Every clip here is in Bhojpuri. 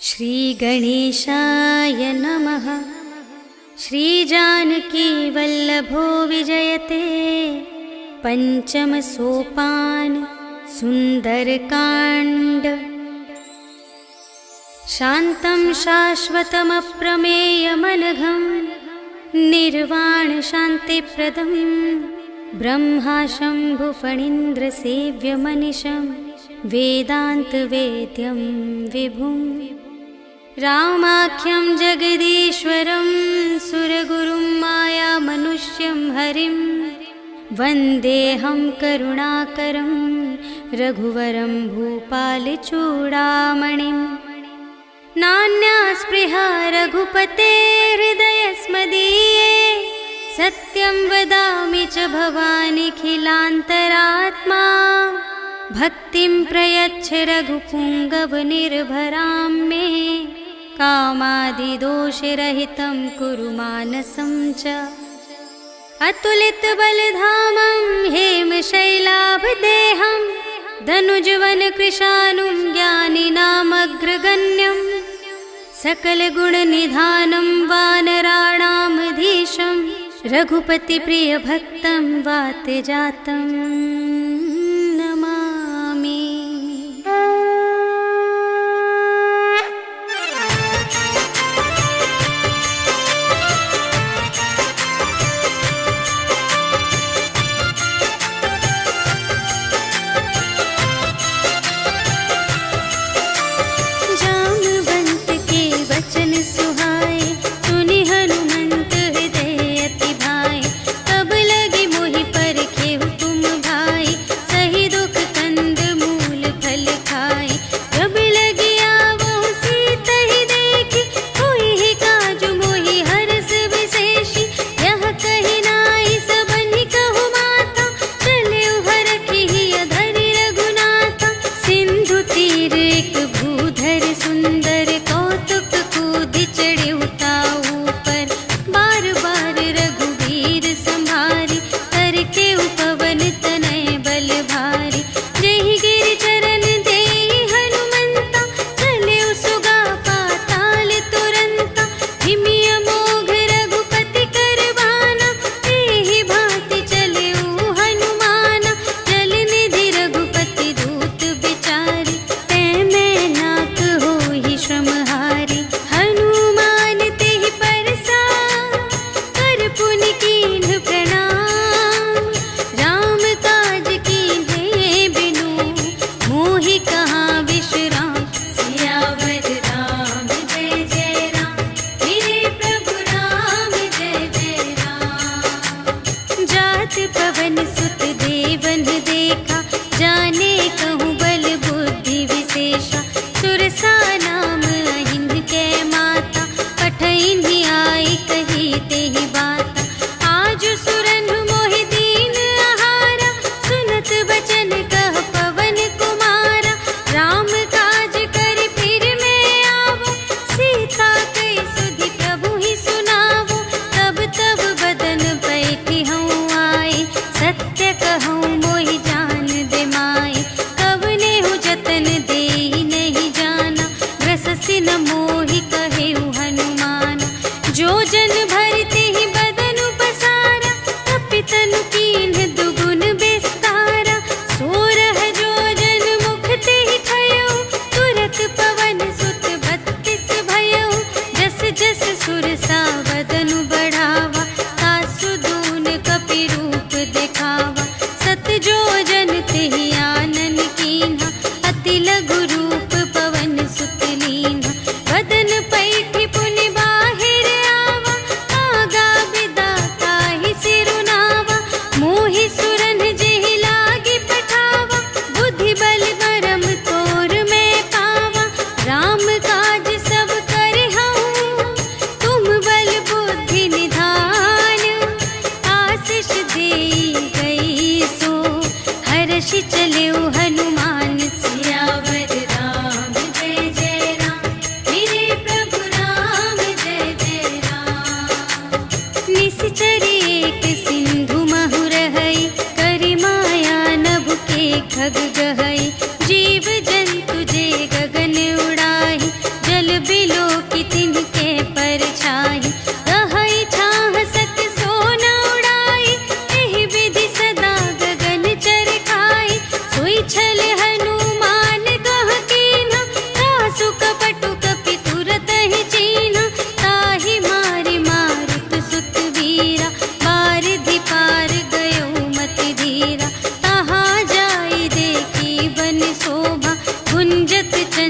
श्रीगणेशाय नमः। श्रीजानकीवल्लभो विजयते पञ्चमसोपान सुन्दरकाण्ड। शान्तं शाश्वतमप्रमेयमनघं निर्वाणशान्तिप्रदं ब्रह्मा शम्भुफणीन्द्रसेव्यमनिशं वेदान्तवेद्यं विभुम्। रामाख्यं जगदीश्वरं सुरगुरुं मायामनुष्यं हरिं वन्देऽहं करुणाकरं रघुवरं भूपालचूडामणिं। नान्या स्पृहा रघुपते हृदयस्मदीये सत्यं वदामि च भवानिखिलान्तरात्मा। भक्तिं प्रयच्छ रघुपुङ्गवनिर्भरां मे कामादिदोषरहितं कुरु मानसं च। अतुलितबलधामं हेमशैलाभदेहं धनुजवनकृशानुं ज्ञानिनामग्रगण्यं सकलगुणनिधानं वानराणामधीशं रघुपतिप्रियभक्तं वातजातं नमामि।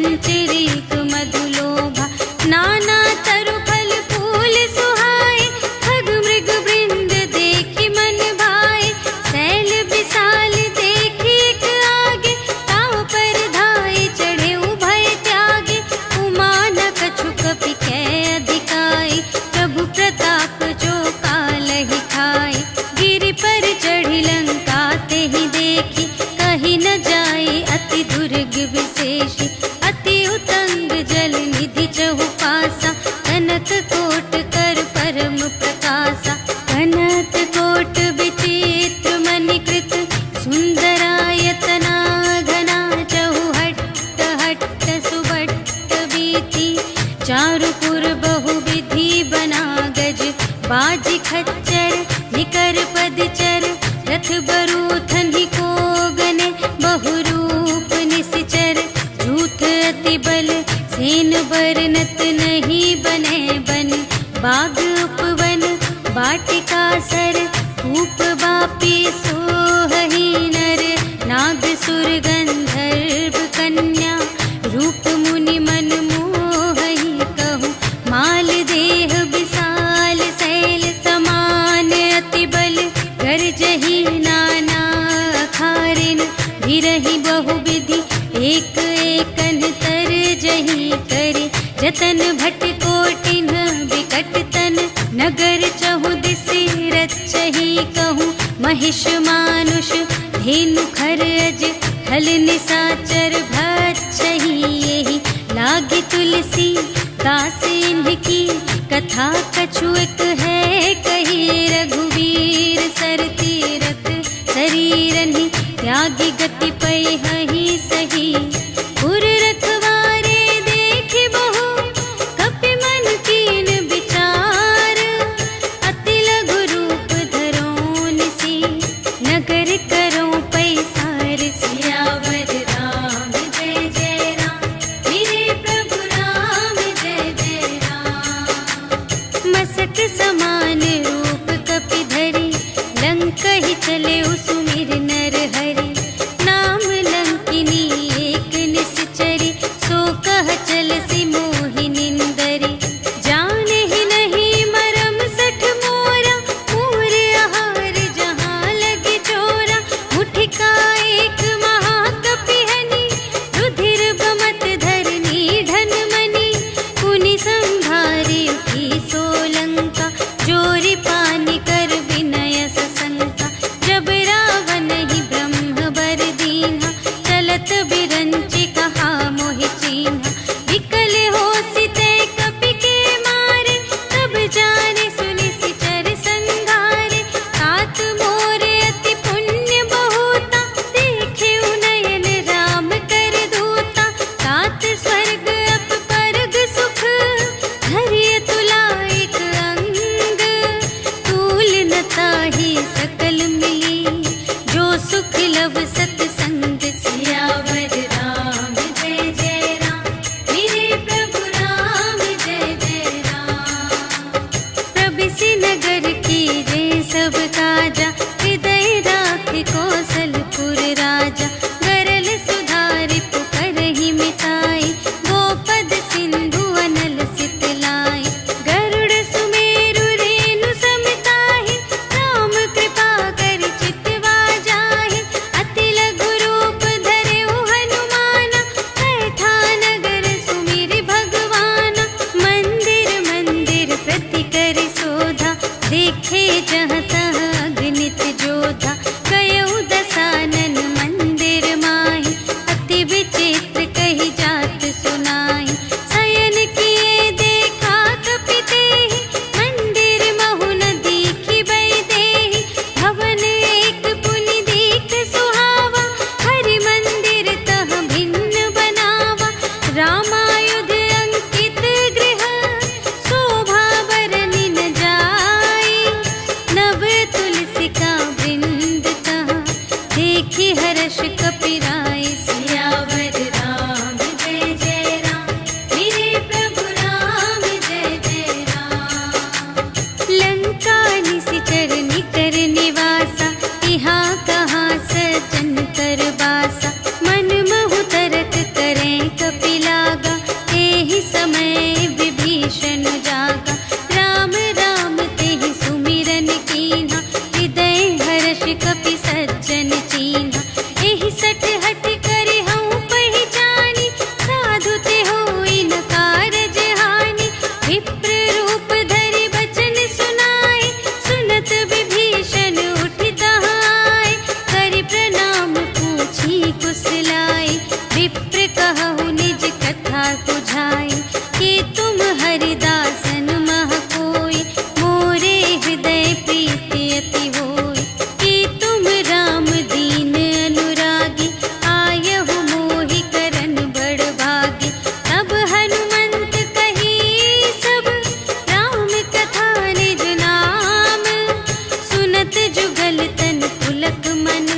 संचरित मधुलोभा। नाना तरु फल फूल सुहाए, खग मृग वृंद देखि मन भाए। शैल विशाल देखि एक आगे, ताव पर धाये चढ़े उभय त्यागे। उमा न कछु कपि कै अधिकाई, प्रभु प्रताप जो कालहि खाए। गिरि पर चढ़ी लंका तेहि देखी, कही न जाए अति दुर्ग विशेषी। अति उतंग जल निधि चहुपासा, कनक कोट कर परम प्रकाशा। कनक कोट विचित्र मणिकृत, सुंदरायतना घना। चहुहट्ट हट्ट सुबट्ट बीती, चारुपुर बहुविधि बना गज। बाजी खच्चर निकर पदचर, रथ बरूथन ही को गने। बहुरूप निश्चर झूठ अति बल, सेन बरनत नहीं बने बन। बाग उपवन वाटिका सर, धूप बापी सोहहि नर। नाग सुर गंधर्व कन्या, रूप मुनि मन मोहहि कहूँ। माल देह विशाल शैल समान, अति बल गरजहि नाना अखारिन। भिरहि बहुविधि एक एकन तरजहि करे। जतन भट कोटिन विकट तन, नगर चहु दिसि रचहि कहूँ। महिष मानुष धेनु खर अज, खल निसाचर भक्षहि एहि। लागे तुलसी दास इनकी, कथा कछु एक है कही। रघुवीर सर तीरथ शरीरहि, त्यागी गति पैहि सही। पुर रखवारे देखि बहु, कपि मन कीन विचार। अति लघु रूप धरो निसी, नगर करो पैसार। सियावर राम जय जय राम, मेरे प्रभु राम जय जय राम। मसक समान रूप कपि धरि, लंक ही चले सुमिर नर हरि। नाम लंकिनी समझाए कि तुम हरिदासन मह कोई, मोरे हृदय प्रीति अति होय। कि तुम राम दीन अनुरागी, आयहु मोहि करन बड़ भागी। तब हनुमंत कही सब राम कथा निज नाम, सुनत जुगल तन पुलक मन,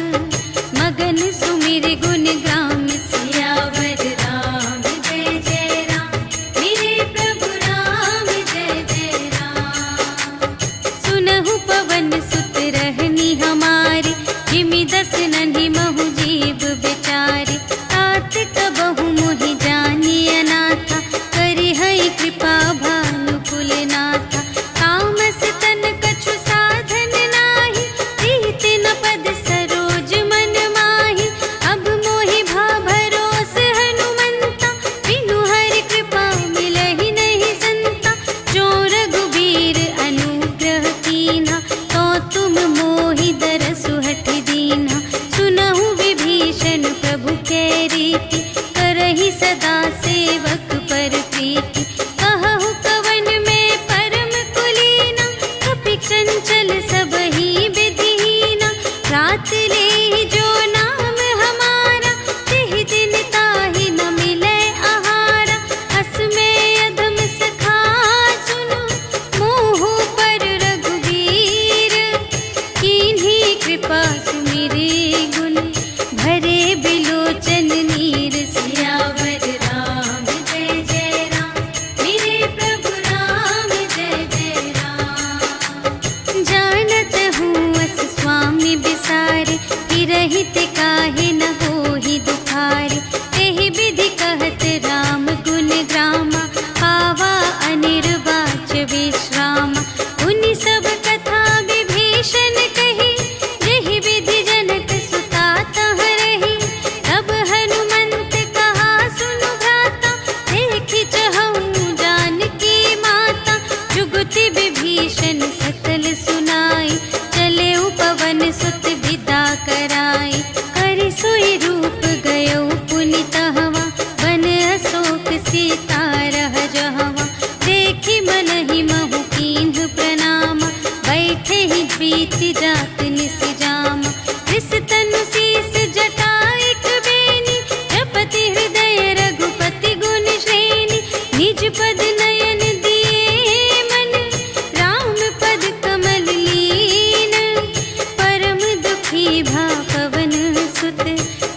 मगन सुमिर गुण ग्राम। सियावर राम जय जय राम, मेरे प्रभु राम जय जय राम। सुनहु पवन सुत रहनी हमारी, जिमि दस नन्हि महु जीव बिचारी। तात कबहु मोहि जानिय नाथा, करिहै कृपा भानु कुलनाथा। तामस तन कछु साधन नाही, प्रीति न पद सरोज मन माही। अब मोहि भा भरोस हनुमंता, बिनु हरि कृपा मिलहि नहीं संता। जो रघुबीर अनुग्रह कीन्हा, तो तुम मोहि दरसु हठि दीन्हा। सुनहु विभीषण प्रभु कै रीति, करहि सदा सेवक पर प्रीति। कहहु कवन में परम कुलीना, कपि चंचल सबहि विधिहीना। रात लेहि जो नाम हमारा, तिहि दिन ताहि न मिलै आहारा। अस में अधम सखा सुनो, मोहु पर रघुबीर। कीन्ही कृपा सुमिरि गुण, भरे बिलोचन नीर। सियावर राम जय जय राम, मेरे प्रभु राम जय जय राम। जानत हूँ अस स्वामी बिसारे, हिरहित काहे न होहि दुखारे। एहि विधि कहत राम गुण ग्रामा, पावा अनिर्वाच विश्रामा। उनि सब कथा विभीषण कही, जेहि विधि जनक सुता तह रही। तब हनुमंत कहा सुनु भ्राता, देखि चहऊँ जानकी माता। जुगति विभीषण सकल सुनाई, चले पवन सुत विदा कराई। करि सोई रूप गयो पुनि तहवा, वन अशोक सीता रह जहवा। देखि मनहि महु कीन्ह प्रणामा, बैठे ही प्रीति जात निस जामा। रिस तनु शीस जटा एक बेनी, जपति हृदय रघुपति गुण श्रेणी। निज पद नयन दिए मन, राम पद कमल लीन। परम दुखी भा पवन सुत,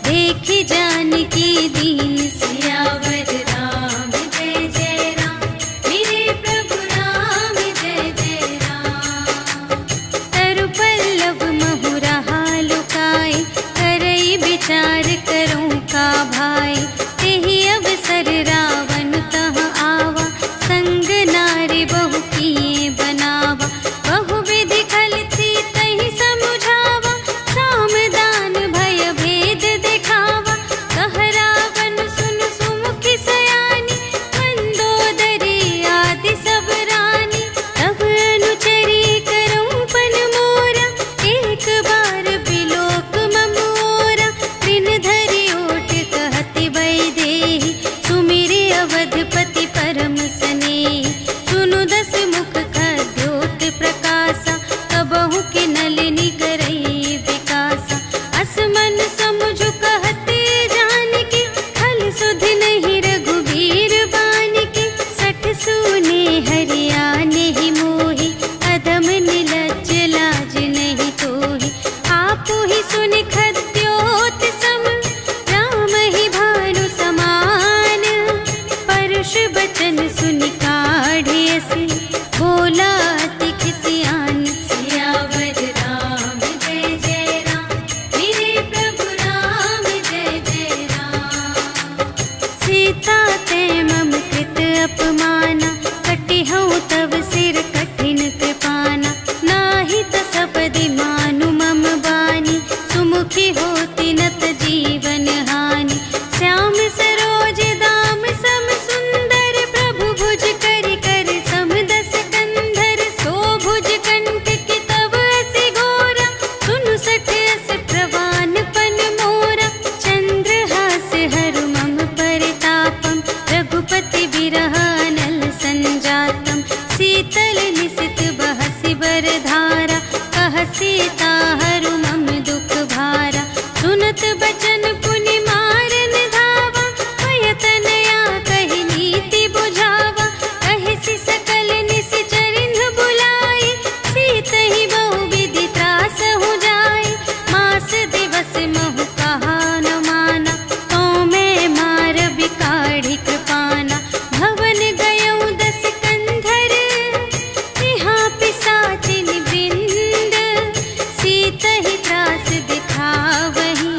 देखि जानकी दीन। सियावर राम जय जय राम, मेरे प्रभु राम जय जय राम। तरु पल्लव महु रहा लुकाई, करई विचार करूँ का भाई। तेहि अवसर रावण तह आवा, संग नारी बहु किए बनावा। बहु विधि खल थी तहि समुझावा, साम दान भय भेद दिखावा। कह रावण सुन सुमुखि सयानी, मंदोदरी आदि सब रानी। तब अनुचरी करऊँ पन मोरा, एक बार बिलोक ममोरा। दिन धरि ओट कहति वैदेही, सुमिरि अवधपति परम स्नेही। सुनु दस मुख खद्योत प्रकाशा, कबहु के नलिनी करई विकासा। अस मन समुझु कहते जानकी, खल सुध नहीं रघुबीर बानिकी। सठ सूने हरियाने ही मोहि, अधम निलज्ज लाज नहीं तोहि। आपु ही सुनि खद्योत सम, राम ही भानु समान। परुष बचन सुनि काढ़िय से, बोला अति खिसियान। सियावर राम जय जय राम, मेरे प्रभु राम जय जय राम। सीता ते मम कृत अपमाना, कटिहउँ तव सिर कठिन कृपाना। नाही त सपदि मानु मम बानी, सुमुखी होति नत जीवन हानि। श्याम सरोज दाम सम सुंदर, प्रभु विरह अनल संजातम, शीतल निशित बहसि बरधारा, कह सीता हरु मम दुख भारा। सुनत बचन पुनि मारन धावा, भय तनया कहि नीति बुझावा। कहि सकल निश्चरिन्ह बुलाई, सीतहि बहु विधि त्रास हो जाई। मास दिवस महु कहा न माना, तो मैं मार बिकाढ़ी कृपाना। भवन गयौ दस कंधर, यहाँ पिसाचिन वृंद। सीतहि त्रास दिखावही,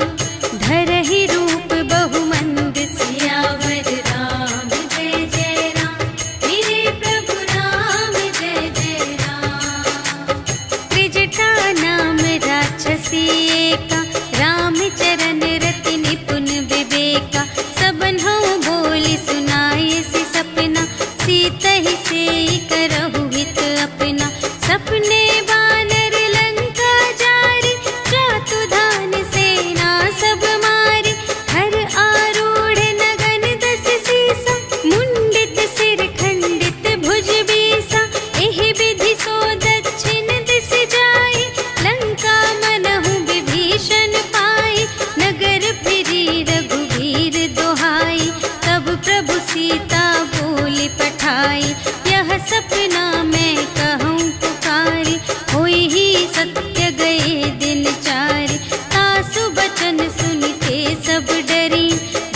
धरहि रूप बहुमंद। सियावर राम जय जय राम, मेरे प्रभु राम जय जय राम। त्रिजटा नाम राक्षसी एका, रामचरण रति निपुण विवेका। सबन्हु बोली सुनाए सि सपना, सीतहि सेई करहु हित अपना। सपने बानर लंका जारी, जातु धान सेना सब मारी। हर आरूढ़ नगन दस सीसा, मुंडित सिर खंडित भुज बीसा। एहि विधि सो दक्षिण दिस जाई, लंका मनहु विभीषण पाई। नगर फिरी रघुवीर दोहाई, तब प्रभु सीता बोली पठाई। यह सपना मैं कहूँ पुकारी, होई ही सत्य गए दिन चारि। तासु बचन सुनिते सब डरी,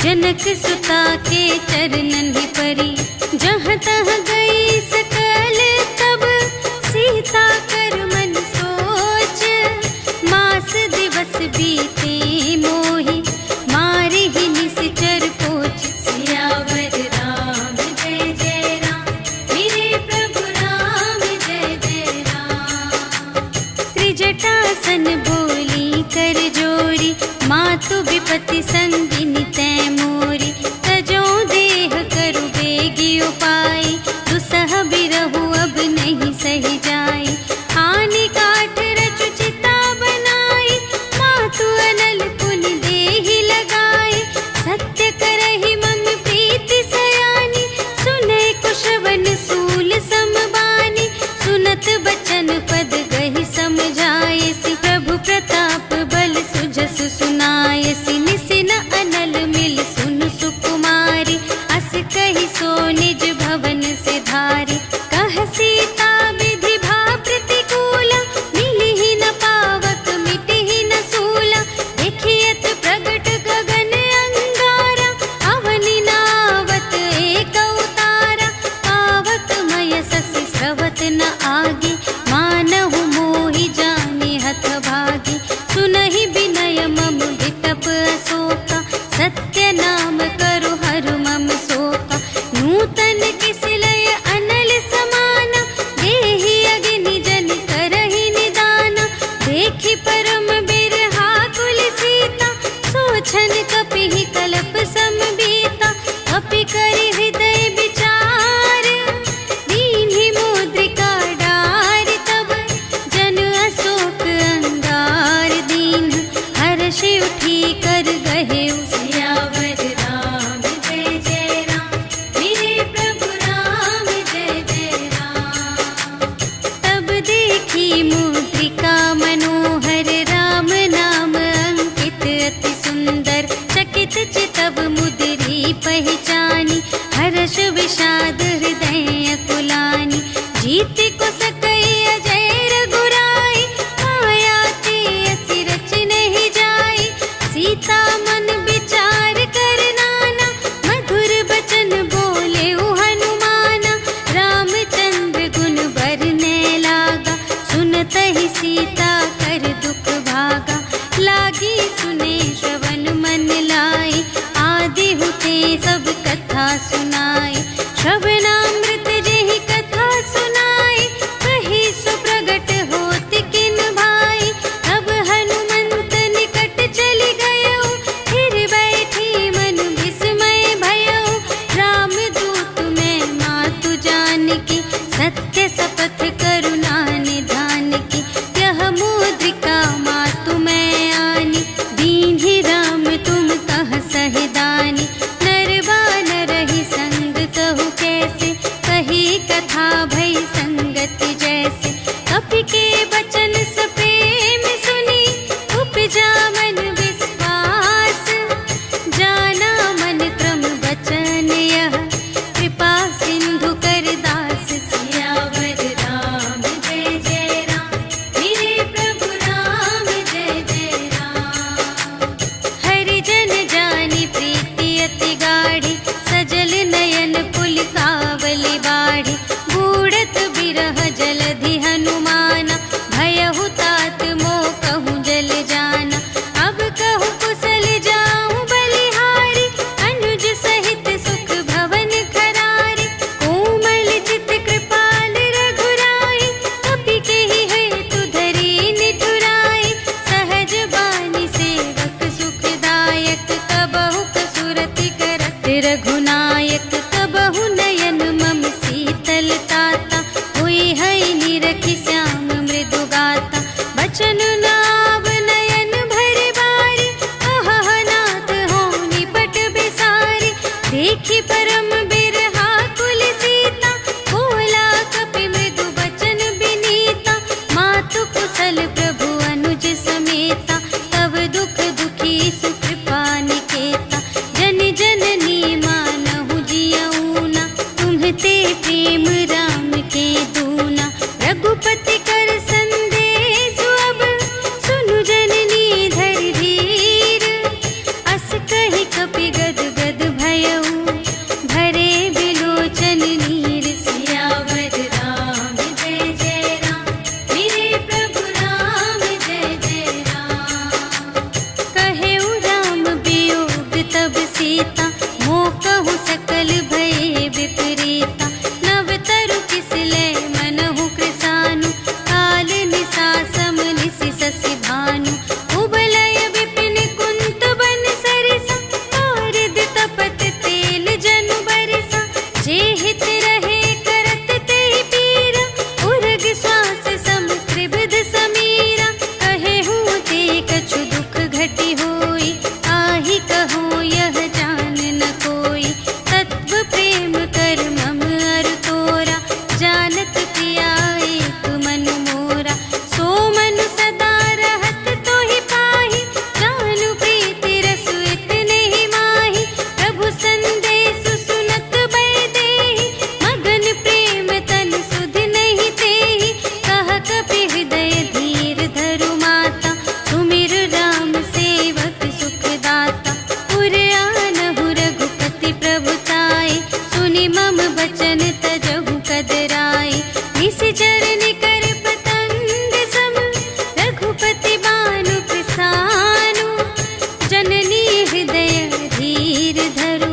जनक सुता के चरणन ही परी। जहाँ तहाँ गई सकल तब, सीता कर मन सोच। मास दिवस बीते मोहि, मारे ही निश्चर पोछ। सियावर राम जय जय राम, मेरे प्रभु राम जय जय राम। त्रिजटासन बोली कर जोरी, मातु विपति संगिनी तै मोरी। तजो देह करु बेगी उपाय, दुसह बिरहु अब नहीं सही जाई। आने काठ रचु चिता बनाई, मातु अनल पुनि देहि लगाई। सत्य करहि मम प्रीति सयानी, सुनै कुशवन सूल समबानी। सुनत बचन पद गहि समझायसि, प्रभु प्रताप बल सुजसु सुनायसि। निसिन अनल मिल सुन सुकुमारी, अस कहि सो निज भवन से धारी। कह सीता विधि भा प्रतिकूला, मिलिहि न पावक मिटिहि न सूला। देखियत प्रगट गगन अंगारा, अवनि नावत एक अवतारा। पावक मय ससि स्रवत न आगे, मानहु मोहि जानि हत भागी। सुनहि विनय मम विटप अशोका, सत्य नाम करु हरु मम शोका। नूतन किस लय अनल समाना, देहि अग्नि जन करहि निदाना। देखि परम बिरहा कुल सीता, सोछन कपिहि कल्प समबीता। कपि करि हृदय विचार, दीन्हि मुद्रिका डारि। तब जन अशोक अंगार दीन, हर्षि उठी कर गहेउ। सियावर राम जय जय राम, मेरे प्रभु राम जय जय राम। तब देखी मुद्रिका मनोहर, राम नाम अंकित अति सुंदर। चकित चितव मुद्री पहचानी, हर्ष विषाद हृदय अकुलानी। जीति को सकई अजय रघुराई, माया ते असि रच नहीं जाई। सीता मन विचार कर नाना, मधुर बचन बोले हनुमाना। रामचंद्र गुण बरने लागा, सुनतहि सीता कर दुख भागा। लागी सुने श्रवण मन लाई, आदि हुते सब कथा सुनाई। श्रवणामृत जेहि कथा सुनाई, कही सो प्रगट होत किन भाई। तब हनुमंत निकट चली गयो, फिर बैठी मन विस्मय भयो। रामदूत मैं मातु जानकी, सत्य शपथ करुणा निधान की। यह मुद्रिका मातु मैं आनी, दीन्हि राम तुम कह सहिदानी। नर बानर ही संग कहु के, प्रेम राम के दूना। रघुपति कर संदेश अब सुनु जननी धर धीर। अस कहि कपि गद गद भयउ भरे बिलोचन नीर। सियावर राम जय जय राम, मेरे प्रभु राम जय जय राम। कहेउ राम वियोग तब सीता, मोकहु सकल भये विपरीता। नव तरु किस लय मनहु कृसानु, काल निसा सम निसि शशि भानु। उबलय विपिन कुंत बन सरिसा, पारद तपत तेल जनु बरिसा। जे हित रहे करत तेहि पीरा, उरग श्वास सम त्रिविध समीरा। कहेहु ते कछु दुख घटी होई, आहि कहो यह जान न कोई। तत्व प्रेम कर मम अरु तोरा, जानत पिया एक मनु मोरा। सो मनु सदा रहत तोहि पाहि, जानु प्रीति रसु इतने ही माहि। प्रभु संदेश सुनत बै देहि, मगन प्रेम तन सुध नहीं तेहि। कह कपि हृदय धीर धरु माता, सुमिर राम सेवक सुख दाता। पुर आनहु रघुपति प्रभुताय, सुनि मम बचन तजहु कदराय। निशिचर निकर पतंग सम, रघुपति बानु प्रसानु। जननी हृदय धीर धरु,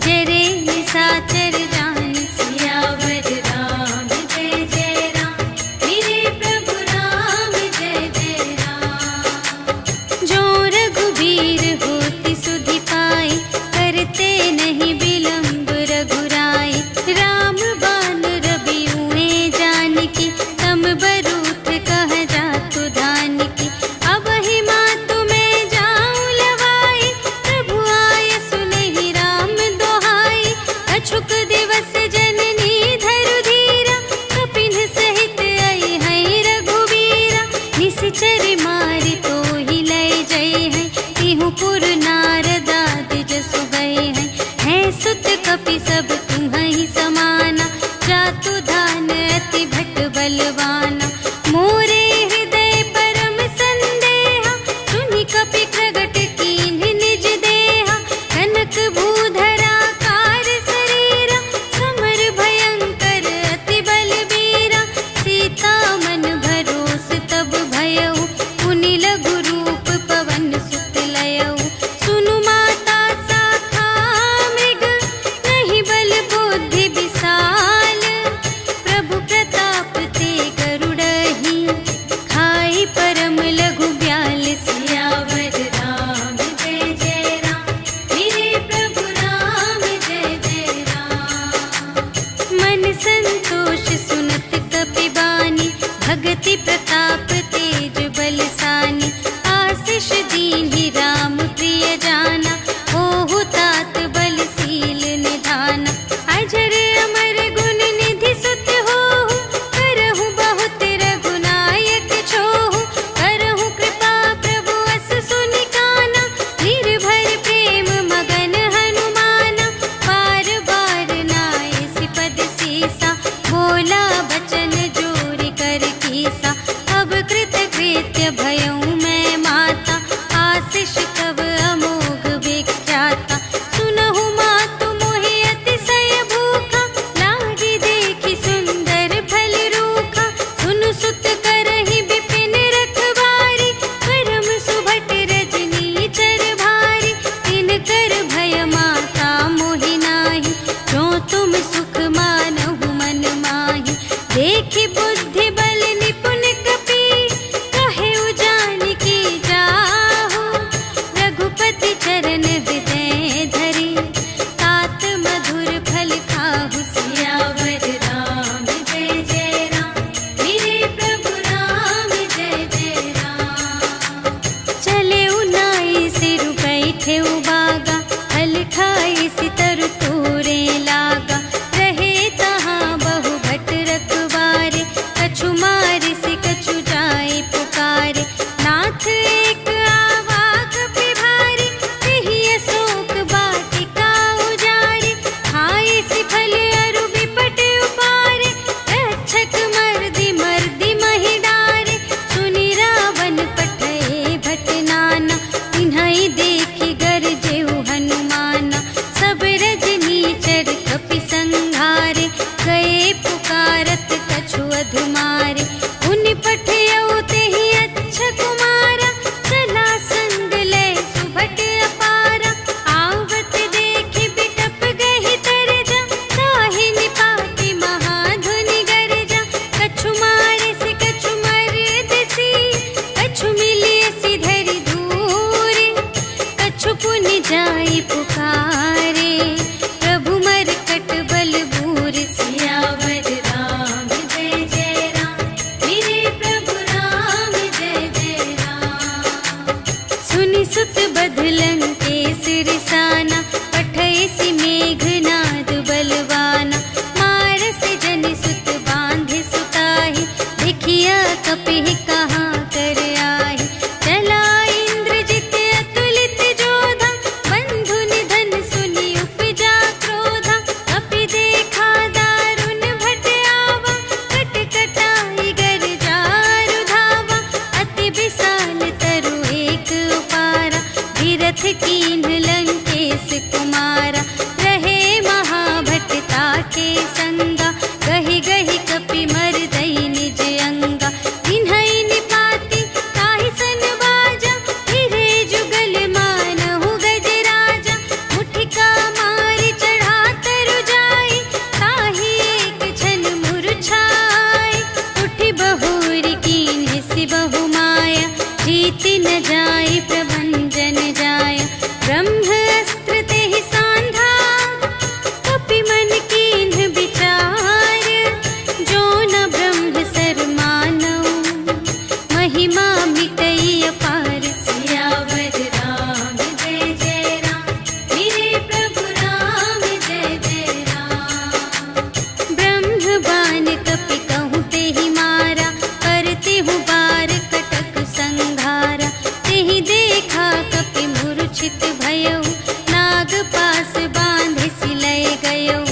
जरे निशाचर जान। सियावर राम जय जय राम, मेरे प्रभु राम जय जय राम। जो रघुबीर होति सुधि पाई, करते नहीं विलंब रघुराई। राम बान रबिउए जानकी, तम बरूथ कह जातु धानकी। अब ही मातु मैं जाऊं लवाई, प्रभु आय सुनहि राम दोहाई। अछुक दिवस जननी धरु धीरा, कपिन सहित आई हैं रघुवीरा। निशिचर मारि तोहि लय जय हैं, तिहु पुर नारद आदि जसु गए हैं। हैं सुत कपि सब तुम्हि समाना, जातु धान अति भट बलवाना। मोरे हृदय परम संदेहा, सुनि कपि प्रगट कीन्ह निज देहा। कनक भूधरा कार शरीरा, समर भयंकर अति बलबीरा। सीता मन भरोस तब भयउ, पुनि लघु रूप पवन सुत लयउ। सुनु माता शाखा मृग, नहीं बल बुद्धि विशाल। प्रभु प्रताप ते गरुड़हि, खाई परम लघु ब्याल। सियावर राम जय जय राम, मेरे प्रभु राम जय जय राम। मन संतोष सुनत कपि बानी, भगति प्रताप तेज बलसानी। आशीष दीन्हि राम प्रिय जाना, ओहु तात बलशील निधाना। अजर अमर गुण निधि सुत होहु, करहु बहुत रघुनायक छोहु। करहु कृपा प्रभु अस सुनि काना, निर्भर प्रेम मगन हनुमाना। बार बार नायसि पद सीसा, बोला बचन जोरि कर कीसा। अब कृत गए पुकारत कछु अधुमारे। उनि पठियौ तेहि अच्छा कुमारा, चला संग लय सुभट अपारा। आवत देखि बिटप गहि तरजा, ताहि निपाति महाधुनि गरजा। कछु मारे से कछु मरदसी, कछु मिलियसि धरि दूर। कछु पुनि जाई पुकारे, प्रभु मरकट बल बूर। सियावर राम जय जय राम, मेरे प्रभु राम जय जय राम। सुनि सुत बदलन के सिरसाना, पठैसि मेघनाद बलवाना। मारस जनि सुत बांधे सुताहि, देखिया कपिहि कहाँ कर आहि। चला इंद्रजित अतुलित जोधा, बंधु निधन सुनि उपजा क्रोधा। कपि देखा दारुण भट आवा, कट कटाई गरजारु धावा। अति विशाल तरु एक उपारा, विरथ कीन्ह लंकेश कुमारा। रहे महाभट ताके संगा, गहि गहि कपि मरदई निज अंगा। तिन्है निपाति ताहि सन बाजा, फिरे जुगल मानहु गजराजा। मुठिका मारि चढ़ा तरु जाई, ताहि एक क्षण मुरझाई। उठि बहुरी कीन्ह सि बहु माया, जीति न जाई प्रभंजन जाया। ब्रह्म अस्त्र तेहि सांधा, कपि मन कीन्ह विचार। जो न ब्रह्म सर मानौ, महिमा मिटई अपार। सियावर राम जय जय राम, मेरे प्रभु राम जय जय राम। ब्रह्म बाण कपि कहूँ तेहि मारा, करतेहु बार कटक संघारा। तेहि देखा कपि मूर्छित भयउ, नाग पास बांधे सिलय गयौ।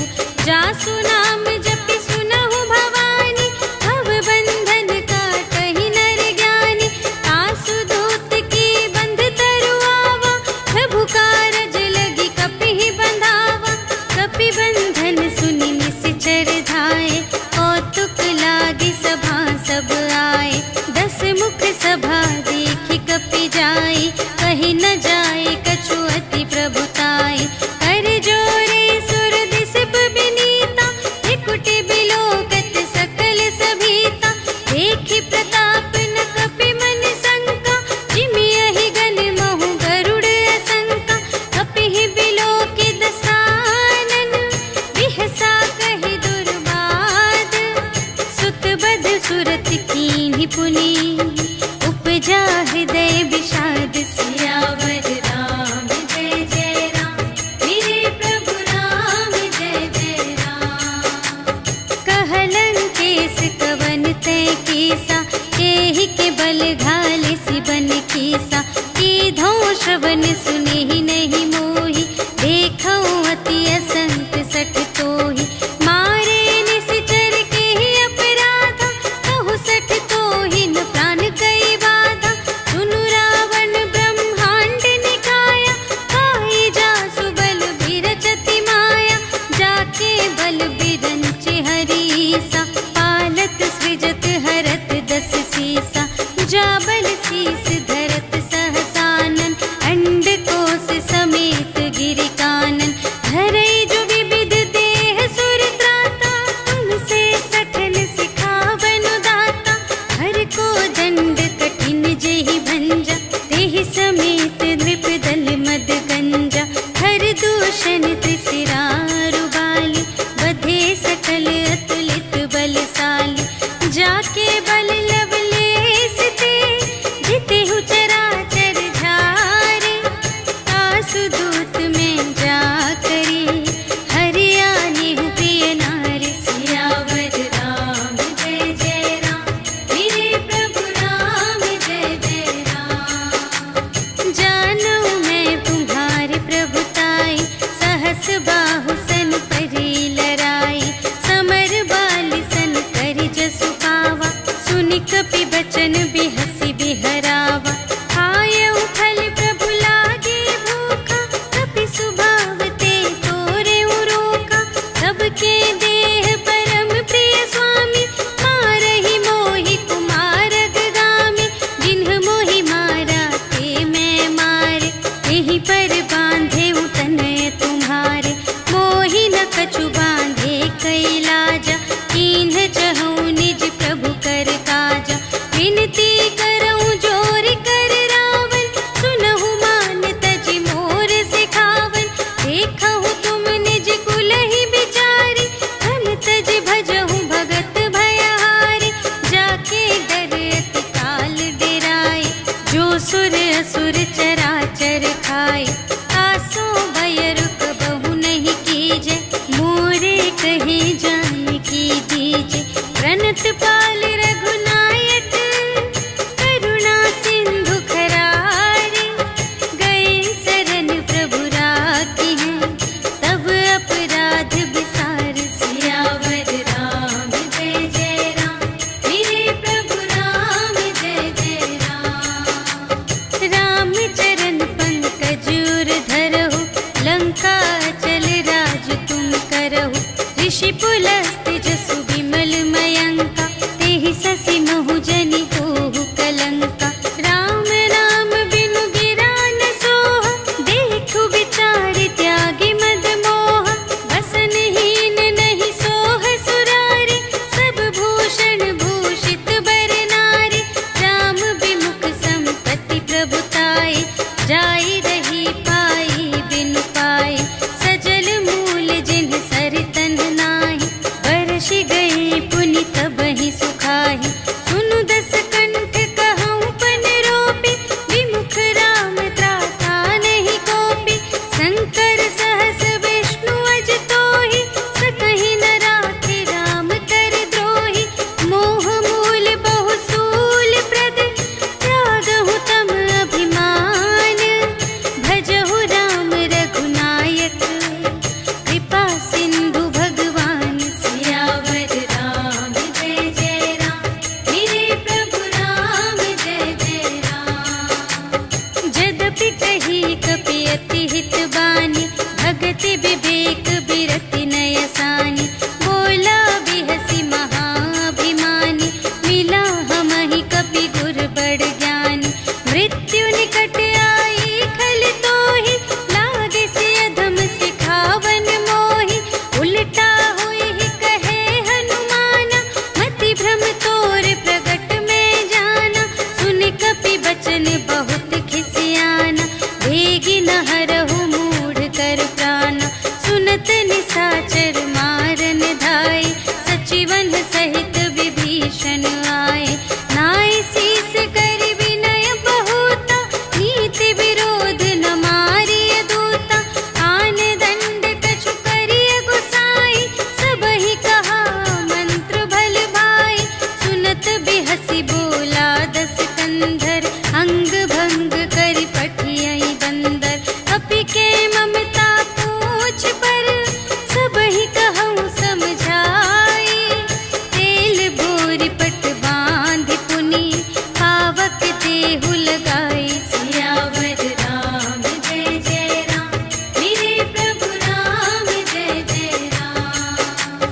जासु नाम जपि सुनहु भवानी, भव बंधन काटहि नर ज्ञानी। आसु दूत की बंध तरु आवा, प्रभु कारज लगी कपिहि बंधावा। कपि बंधन सुनि निश्चर धाये, कौतुक लागी सभा सब आए। 10 मुख सभा देखि कपि जाई, कहि न जाए कछु अति प्रभुताई। कर जोरे सुर दिसप बिनीता, त्रिकुटि बिलोकत सकल सभीता। देखि प्रताप न कपि मन शंका, जिमियहि गन महु गरुड़ असंका। कपिहि बिलोकि दसानन, बिहसा कहि दुर्बाद। सुत बध सुरत कीन्हि पुनि, उपजा हृदय विषाद। सियावर राम जय जय राम, मेरे प्रभु राम जय जय राम। कहलन केस कवन तै कीसा, केहि के बल घाले सि बन कीसा। कीधौं श्रवण सुनेहि नहीं मोहि, देखौं अति असंत सठ तोहि। मारे निश्चर केहि अपराधा, कहु सठ तोहि न प्राण कई बाधा। सुनु रावण ब्रह्मांड निकाया, काई जासु बल बिरचति माया। जाके बल बिरंचि हरीसा, पालत सृजत हरत 10 सीसा। जा बल शीस धरत सहसानन, अंड कोश समेत गिरि कानन। धरई जो विविध देह सुर त्राता, तुमसे सठन सिखावनु दाता। हर को दंड कठिन जेहि भंजा, तेहि समेत नृप दल मद गंजा। हर दूषण त्रिशिरारु बाली, बधे सकल अतुलित बलशाली। जाके बल लवलेस ते, जितेहु चराचर झारे। आसु दूत में जा करी, हरियानेहु प्रिय नारी। सियावर राम जय जय राम, मेरे प्रभु राम जय जय राम। जानऊ मैं तुम्हारी प्रभुताई, सहस बाहु सन परी लराई। समर कहे जानकी दीजे, प्रणत पाल रघुनायक, करुणा सिंधु खरारे, गए शरण प्रभु राखी हैं, तब अपराध बिसार। सियावर राम जय जय राम, मेरे प्रभु राम जय जय राम। राम चरण पंकज उर धरहु, लंका चल राज तुम करहु। ऋषि पुलस्त जसु विमल मयंका, तेहि ससि महु जनि होहु कलंका। राम नाम बिनु गिरा न सोहा, देखु विचार त्यागी मद मोह। बसनहीन नहीं सोह सुरारी, सब भूषण भूषित बर नारी। राम विमुख संपत्ति प्रभुताई, जाई रही पाई बिनु पाई। सजल मूल जिन्ह सरतन नाही, बरषि गए पुनि तबहि सुखाहि। सुनु दस कंठ कहऊँ पन रोपी, विमुख राम त्राता नहीं कोपी। शंकर सहस विष्णु अज तोहि, सकहि न राखे राम कर द्रोही। मोह मूल बहु सूल प्रद, त्यागहु तम अभिमान। भजहु राम रघुनायक, कृपा सिंधु भगवान। सियावर राम जय जय राम, मेरे प्रभु राम जय जय राम। जदपि कही कपि अति हित बानी, भगति विवेक बिरति नय सानी। बोला बिहसी महाभिमानी, मिला हमहि कपि गुर बड़ ज्ञानी। मृत्यु निकट आई खल तोहि, लागे से अधम सिखावन मोहि। उलटा हुई कहे हनुमाना, मति भ्रम तोर प्रगट में जाना। सुन कपि बचन बहुत खिसियाना, भेगी न हरहु मूढ़ कर प्राणा। सुनत निशाचर मारन धाय, सचिवन सहित विभीषण आए। नाय शीस कर विनय बहुता, नीति विरोध न मारिय दूता। आन दंड कछु करिय गुसाई, सबहि कहा मंत्र भल भाई। सुनत बिहसी बोला दस कंधर, अंग भंग करि पठियहि बंदर। अपि के ममता पूछ पर, सबहि कहऊँ समझाई। तेल बोरि पट बाँधि पुनि, पावक देहु लगाई। सियावर राम जय जय राम, मेरे प्रभु राम जय जय राम।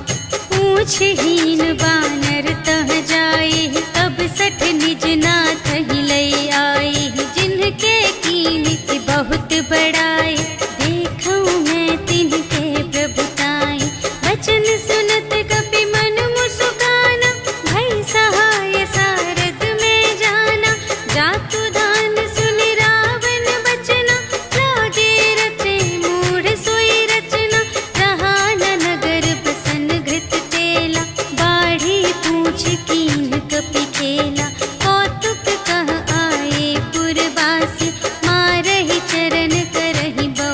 पूछहीन बानर तह जाई, तब सठ निज नाथ ही लई आई। जिनके कीमत बहुत बड़ाई, देखऊँ मैं तिनके प्रभुताई। वचन सुनत कपि मन मुसुकाना, भई सहाय सारथ में जाना। जातु दान सुनि रावण बचना, लागे रचे मूढ़ सोई रचना। रहा न नगर बसन घृत तेला, बाढ़ी पूछ कीन कपि खेला। कौतुक कह आए पुरवासी, मारहि चरण करहि बहु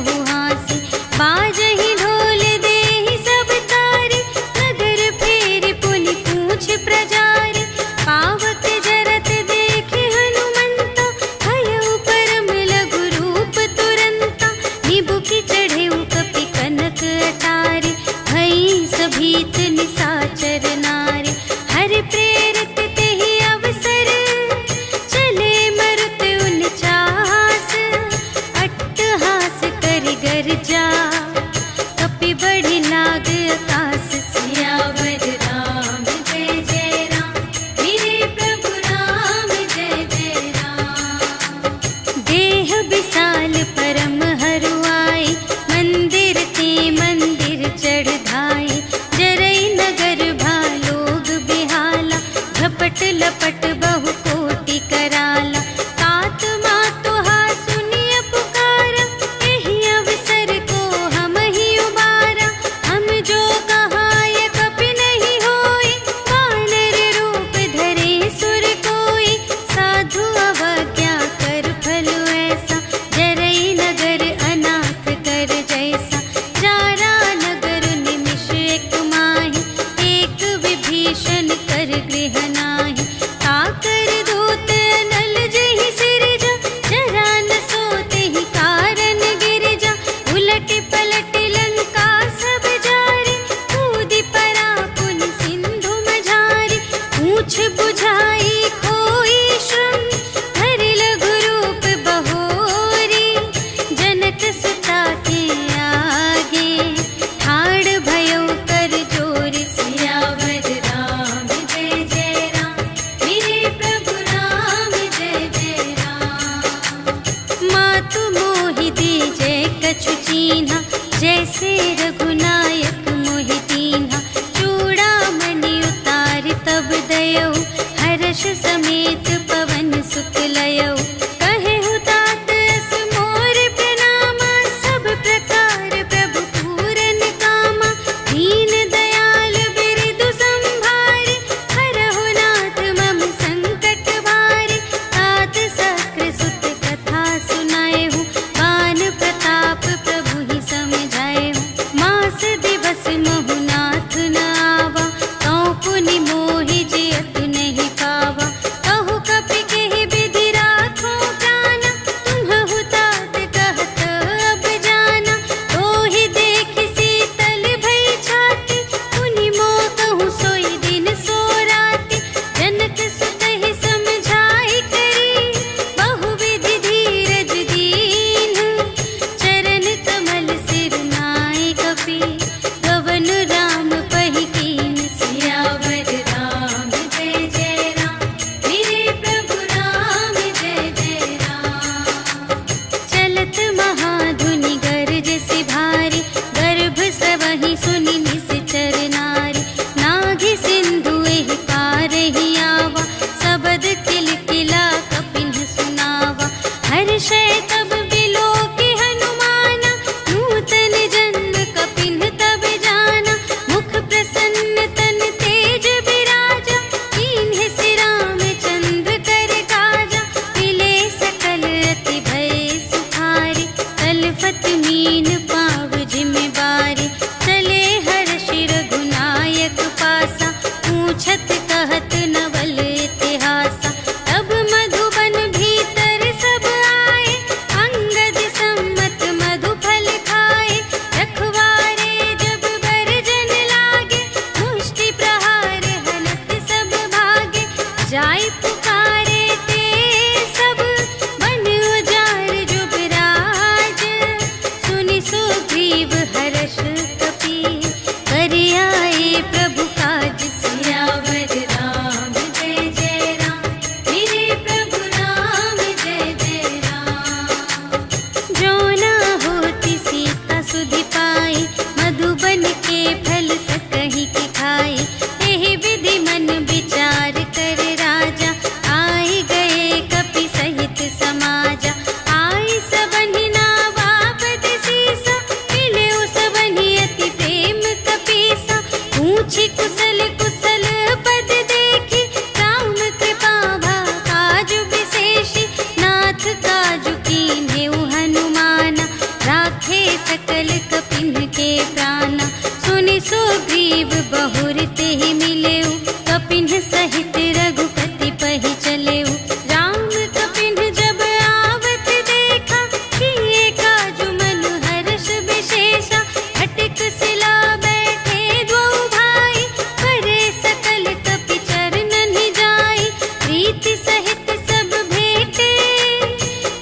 कुशल कुशल पद देखी, राम कृपा भा काजु विशेषी, नाथ काजु कीन्हेउ हनुमाना, राखे सकल कपिन के प्राणा। सुनि सुग्रीव बहुर तेहि मिलेउ, कपिन सहित रघुपति पहि चलेउ। राम कपिन जब आवत देखा, किए काजु मनु हर्ष विशेषा, हटिक सिला बैठे द्वौ भाई, करे सकल कपि चरणन जाई। प्रीति सहित सब भेटे,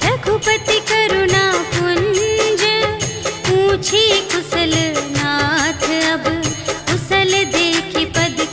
रघुपति करुणा पुंज, पूछी कुशल नाथ अब, कुशल देखि पद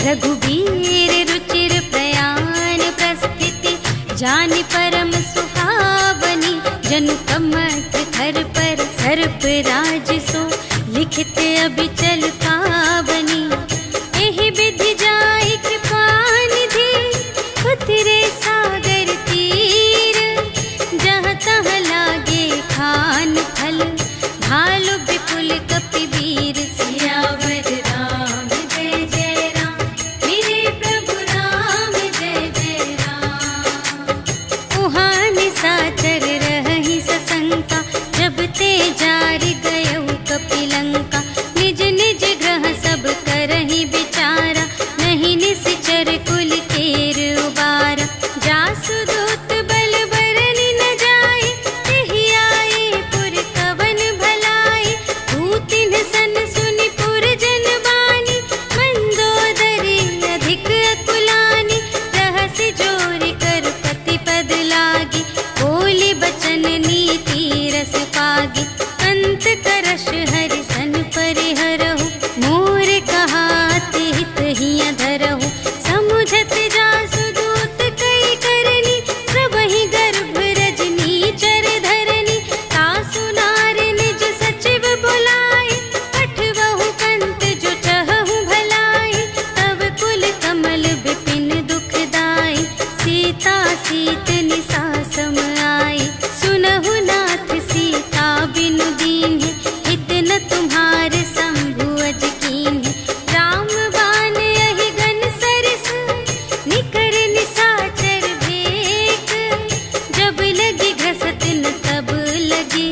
रघुबीर रुचिर प्रयाण प्रस्थिति, जानि परम सुहावनी। जनु कमठ धर पर सर्प राज सो, लिखित अबिचल पावनी। एहि विधि जाहि कृपा निधि, उतरे सागर तीर। जहाँ तहाँ लागे खान फल, भालु विपुल कपिवीर। सियावर राम जय जय राम, मेरे प्रभु राम जय जय राम। उहाँ निशाचर रहहि सशंका, जब ते जार गयउ कपिलंका। निज निज ग्रह सब करहि विचारा, नहीं निश्चर कुल केर उबारा। जासु दूत बल बरनि न जाए, तेहि आए पुर कवन भलाई। भूतिन सन सुनि पुर जन बानी, मंदोदरी अधिक अकुलानी। रहसि जोरि कर पति पद लागी, बोली बचन नीति रस पागी। अंत करश हरि सन परिहरहु, मोर कहाति हित हिया धरहु। समुझत जासु दूत कई करनी, सबहि गर्भ रजनी चर धरनी। तासु नार निज सचिव बुलाए, पठबहु कंत जो चहहु भलाई। तब कुल कमल विपिन दुखदाई, सीता सीत निसा सम आई। सुनहु नाथ सीता बिनु दीन्हि, हित न तुम्हारे शंभु अज कीन्हि। राम बाण यहि गन सरस, निकर निशाचर भेक। जब लगी घसत न तब लगी,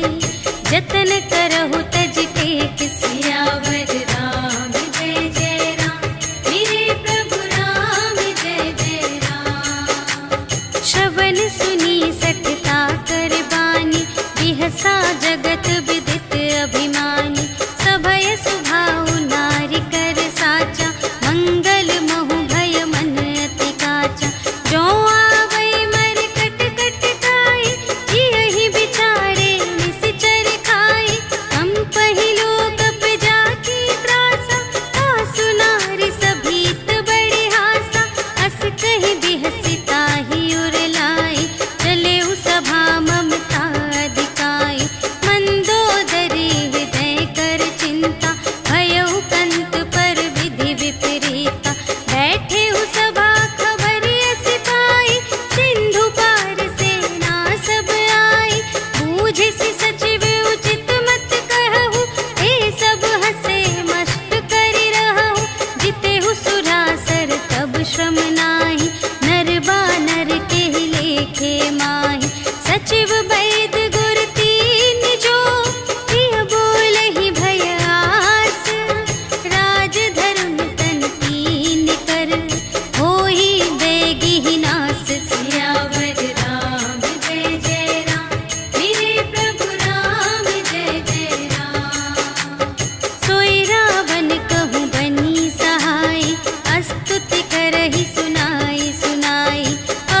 जतन करहु तज टेक। सियावर राम जय जय राम, मेरे प्रभु राम जय जय राम। श्रवण सुनी सठता कर बानी, बिहसा जगत विदित अभिमानी। सभय सुभाउ नारी कर साचा, मंगल महु भय मन अति काचा। जो आवै मर कट कट खाई, जियहि बिचारे निश्चर खाई। हम पहिलो कप जाकी त्रासा, तासु नारी सभीत बड़े हासा। अस कहि बिहसि ताहि उर लाई, चलेउ सभा ममता अधिकाई। मंदोदरी हृदय कर चिंता, भयउ कंत पर विधि विपरीता। बैठेउ सभा खबर अस पाई, सिंधु पार सेना सब आई। बूझिसि सचिव उचित मत कहु, ए सब हसे मस्त करि रहु। जितेहु सुरासर तब श्रम नाही, नर बानर केहि लेखे माहि। सचिव वैद गुर तीन जो, प्रिय बोलहि भय आस। राज धर्म तन कीन कर, होहि बेगिहि नास। सियावर राम जय जय राम, मेरे प्रभु राम जय जय राम। सोई रावण कहूँ बनी सहाय, अस्तुति करहि सुनाई सुनाई।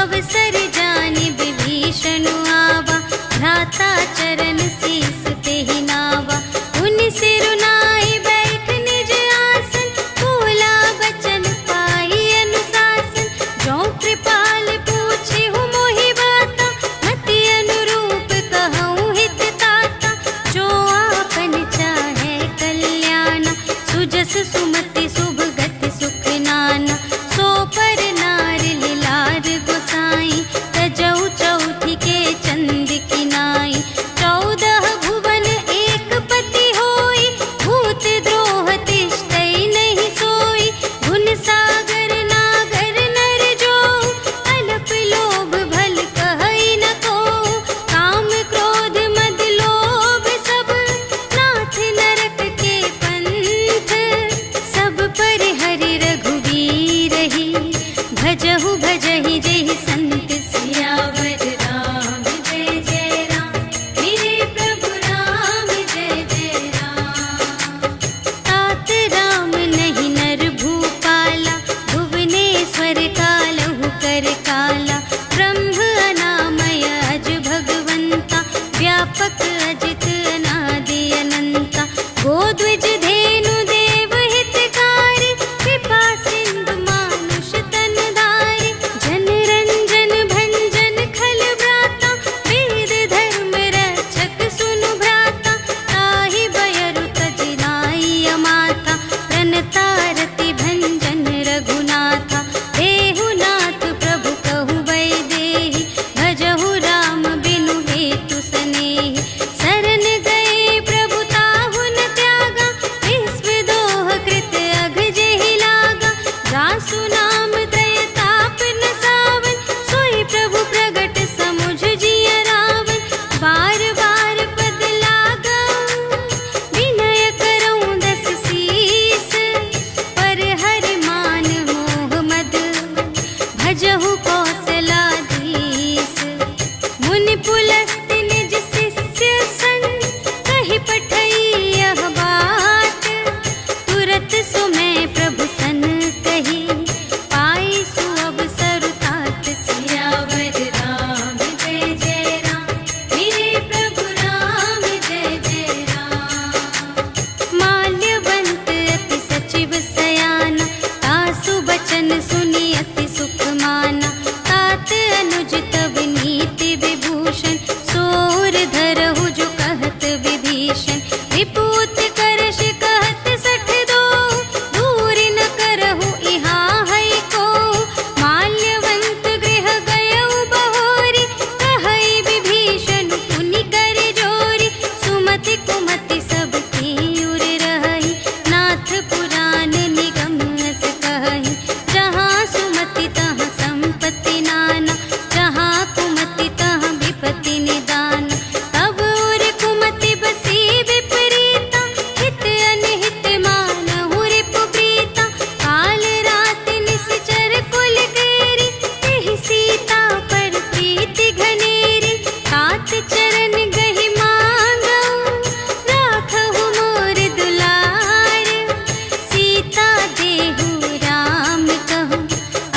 अवसर जानि विभीषण आवा, भ्राता चरण शीस तेहि नावा। उनि सिरुनाई बैठ निज आसन, बोला बचन पाई अनुशासन। जो कृपाल पूछेहु मोहि बाता, मति अनुरूप कहूँ हित ताता। जो आपन चाहे कल्याण, सुजस सुमति शुभ गति सुख नाना। सो पर नार लिलार गोसाई, तजौ चौथि के चंद किनाई। 14 भुवन एक पति होई, भूत द्रोह तिष्ठै नहीं सोई। गुण सागर नागर नर जो, अल्प लोभ भल कहै न को। काम क्रोध मद लोभ सब, नाथ नरक के पंथ। सब पर हरि रघुवीर ही, भजहु भजहि जेहि संत। सियावर राम जय जय राम, मेरे प्रभु राम जय जय राम। तात राम नहीं नर भूपाला, भुवनेश्वर कालहु कर काला। ब्रह्म अनामय अज भगवंता, व्यापक अजित अनादि अनंता। गोद्विज धेनु देव हितकारी, कृपा सिंधु भजहु कौशलाधीश। मुनि पुलस्त्य निज शिष्य संग, कहि पठई यह बात। तुरत सुमय प्रभु सन कही, पाई सुअवसर तात। सियावर राम जय जय राम, मेरे प्रभु राम जय जय राम। माल्यवंत अति सचिव सयाना, तासु बचन सुनि अति सुख माना। तात अनुज तब नीति विभूषण, सोर धरहु जो कहत विभीषण। विपूत करश कहत सठ दो, दूर न करहु इहाँ है को। माल्यवंत गृह गयउ बहोरी, कहई विभीषण पुनि कर जोरी। सुमति कुमति सब की उर रहई, नाथ पुराण निगम अस कहई। जहाँ सुमति तहाँ संपत्ति नाना, जहाँ कुमति तहाँ विपत्ति निदान। तब उर कुमति बसी विपरीता, हित अनहित मानहु रिपु प्रीता। काल रात निश्चर कुल केरी, तेहि सीता पर प्रीति घनेरी। तात चरण गहि मांगऊ, राखहु मोर दुलार। सीता देहु राम कहूँ,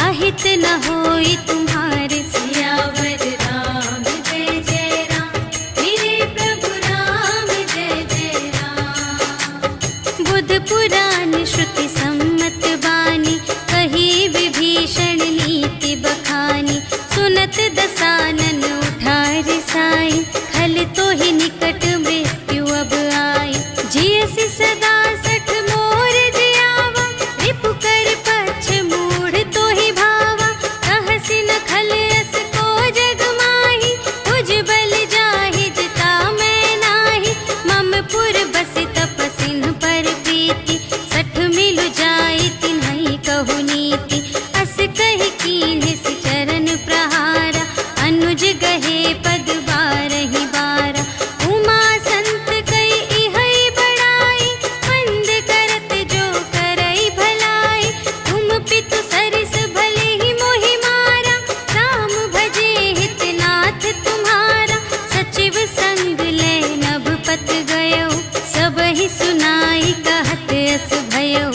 अहित न होई तुम्हारे। सियावर राम जय जय राम, मेरे प्रभु राम जय जय राम। बुध पुराण श्रुति सम्मत बानी, कही विभीषण नीति बखानी। सुनत दसानन उठार साई, खल तो ही निकट मृत्यु अब आई। जियसि सदा सठ मोर जियावा, रिपु कर पक्ष मूढ़ तो ही भावा। कहसि न खल अस को जग माही, तुझ बल जाहि जिता मैं नाही। मम पुर बसि तपसिन पर प्रीति, सठ मिलु जाई तिन्हई कहु नीति। अस कहि कीन्ह चरण प्रहारा, अनुज गहे पद बारहि बारा। उमा संत कई इहै बड़ाई, मंद करत जो करई भलाई। तुम पितु सरिस भले ही मोहि मारा, राम भजे हित नाथ तुम्हारा। सचिव संग ले नभ पत गयो, सबहि सुनाई कहत अस भयो।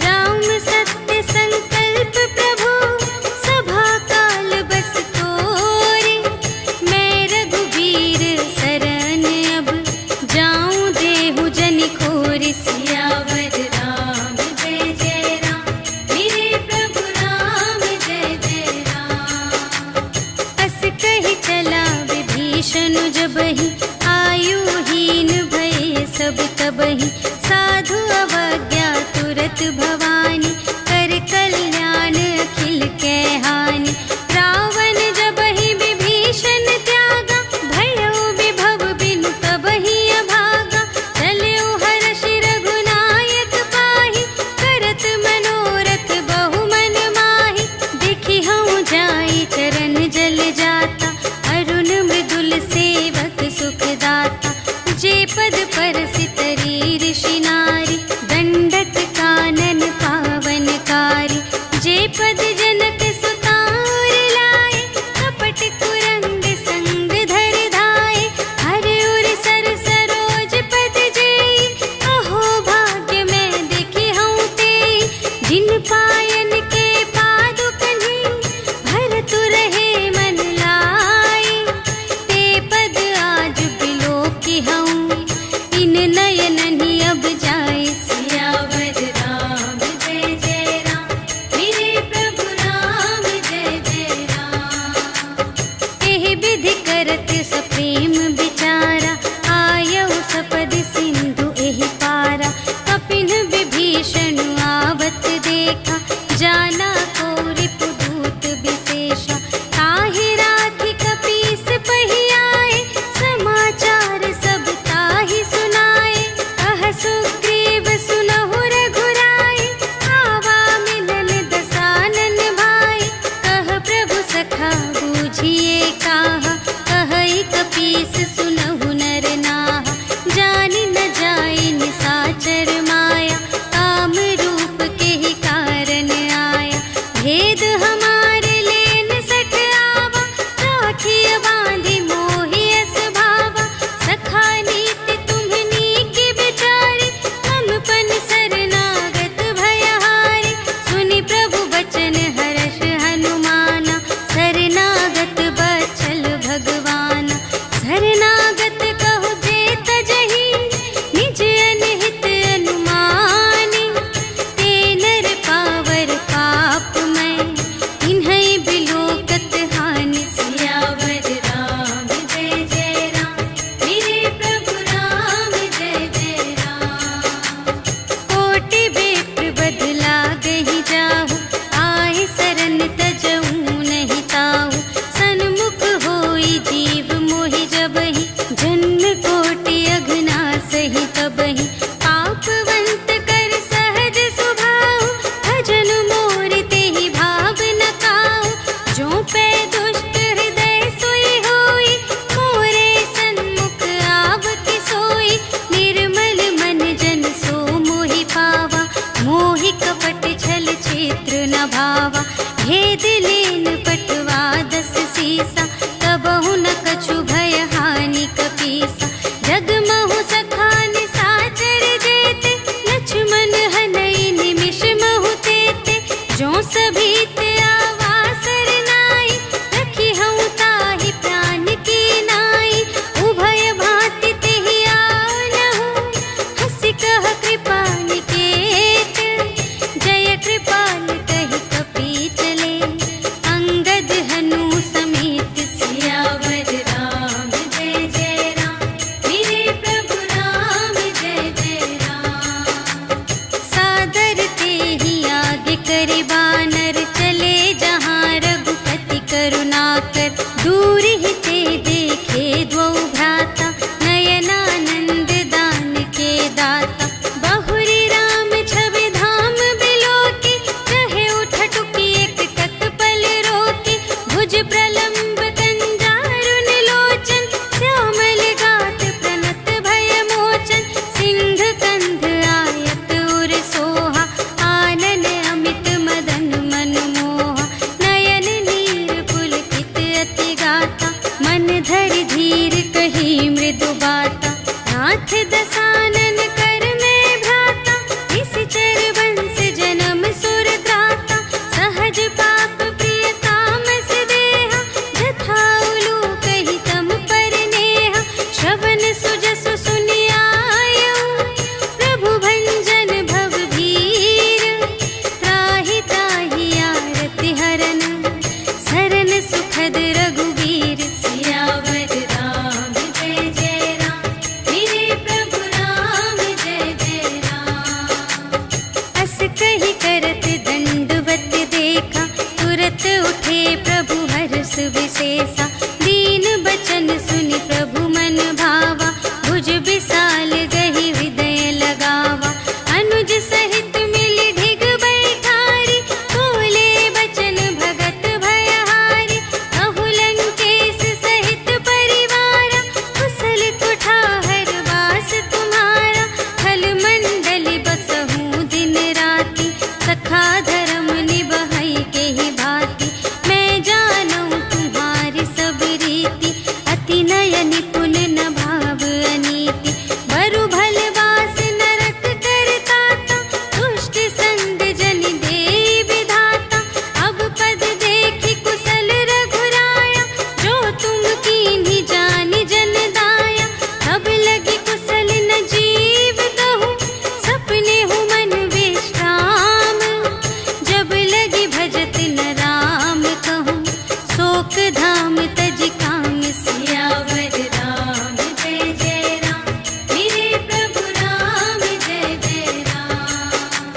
राम सत्य संकल्प प्रभु, सभा काल बस तोरे। मैं रघुबीर शरण अब, जाऊं देहु जनि खोरि। सियावर राम जय जय राम, मेरे प्रभु राम जय जय राम। अस कहि चला विभीषण जबहि, आयुहीन भये सब तबहि। साधु अवज्ञा तुरत भवानी, कर कल्याण अखिल के हानि। रावण जबहि विभीषण त्यागा, भयउ विभव बिनु तबहि अभागा। चलउ हर्षि रघुनायक पाहि, करत मनोरथ बहु मन माहि। देखि हऊँ जाई चरण जल जाता, अरुण मृदुल सेवक सुख दाता। जे पद परसि तरी ऋषि नारी, दंडक कानन सुहावा। भेद लेन पटवा 10 सीसा, तबहु न कछु भय हानि कपीसा। जगमहु सखान साचर जेते, लक्ष्मण हनई निमिष महु तेते। जो सभीत आवासर नाई, रखी हूँ ताहि प्राण की नाई। उभय भांति तेहि आनहु, हंसि कह कृपा निकेत। जय कृपाल कहि कपि चले, अंगद हनु समेत। सियावर राम जय जय राम, मेरे प्रभु राम जय जय राम। सादर तेहि आगे करि बानर, चले जहाँ रघुपति करुणाकर। दूर ही ते देखे द्वौ भ्राता, नयनानंद दान के दाता। बहुरी राम छवि धाम बिलोकी, कहे उठटुकी एक तत्पल रोकी। भुज प्रलंब कंजारुन लोचन, श्यामल गात प्रणत भय मोचन। सिंह कंध आयत उर सोहा, आनन अमित मदन मनमोहा। नयन नीर पुलकित अति गाता, मन धरि धीर कही मृदु बाता। नाथ दसानन कर में भ्राता, निश्चर वंश जन्म सुर त्राता। सहज पाप प्रिय तामस देहा, जथा उलूक ही तम पर नेहा। श्रवण सुजसु सुनि आयऊ, प्रभु भंजन भव भीर। त्राहि त्राहि आरति हरन, सरन सुखद रघुवीर। सियावर राम जय जय राम, मेरे प्रभु राम जय जय राम। अस कहि करत दंडवत देखा, तुरत उठे प्रभु हर्ष विशेषा। दीन बचन सुनि प्रभु मन भावा, भुज विशाल गहि हृदय लगावा। अनुज सहित मिलि ढिग बैठारी, बोले बचन भगत भयहारी। कहु लंकेश सहित परिवारा, कुशल कुठार वास तुम्हारा। खल मंडल बसहु दिन राति, सखा धर्म निबहै केहि भांति। मैं जानूं तुम्हारी सब रीति, अति नय निपुण न भाव अनीति। बरु भल वास नरक करताता, दुष्ट संग जन देई विधाता। अब पद देखि कुशल रघुराया, जो तुम कीन्ही जानि जन दाया। तब लगी कुशल न जीव कहूँ, सपने हूँ मन विश्राम। जब लगी भजत न राम कहूँ, शोक धाम तज काम। सियावर राम जय जय राम, मेरे प्रभु राम जय जय राम।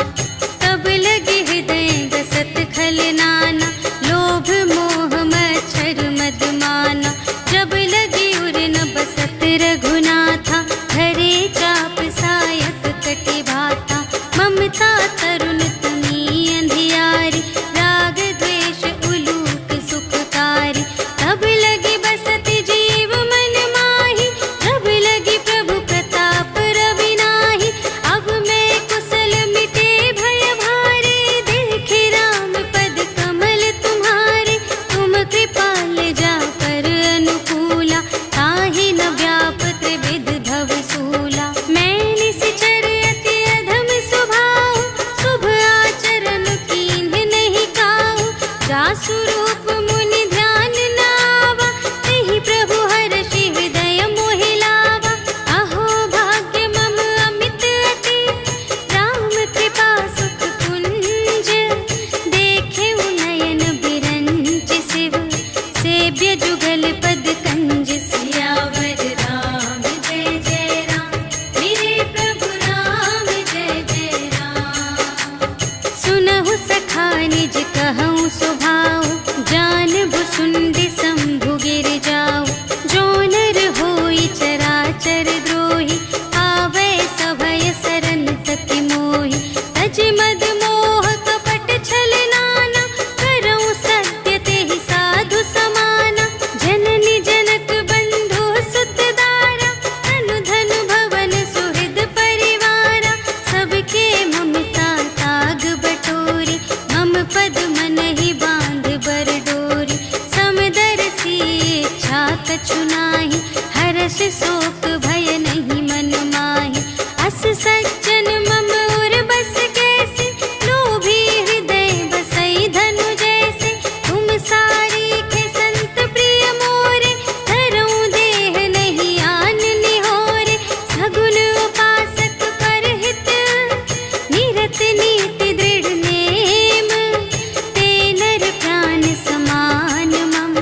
तब लगे हृदय गसत खल नाना, लोभ मोह मच्छर मद माना। जब लगी उर न बसत रघुनाथा, धरे चाप सायक कटि भाता। ममता तरुण तमी अंधियारी, राग द्वेष उलूक सुखकारी। तब लगी बसत जीव मन माही, जब लगी प्रभु प्रताप रवि नाही। अब मैं कुशल मिटे भय भारे, देखे राम पद कमल तुम्हारे। तुम कृपाल जा पर अनुकूला, ताहि न व्याप त्रिविध भव सूला। मैं निश्चर अति अधम स्वभाव, शुभ आचरण कीन्ह नहीं काहू। जासु रूप मुनि ध्यान न आवा, तेहि प्रभु हर्षि हृदय मोहि लावा। अहो भाग्य मम अमित अति, राम कृपा सुख कुंज। देखे नयन बिरंच शिव, सेव्य जुगल पद कंज। सियावर राम जय जय राम, मेरे प्रभु राम जय जय राम। सुनहु सखा निज कहूँ स्वभाव, हर्ष शोक भय नहीं मन माहि। अस सज्जन मम उर बस कैसे, लोभी हृदय बसई धनु जैसे। तुम सारीखे संत प्रिय मोरे, धरऊं देह नहीं आन निहोरे। सगुन उपासक परहित, निरत नीति दृढ़ नेम। ते नर प्राण समान मम,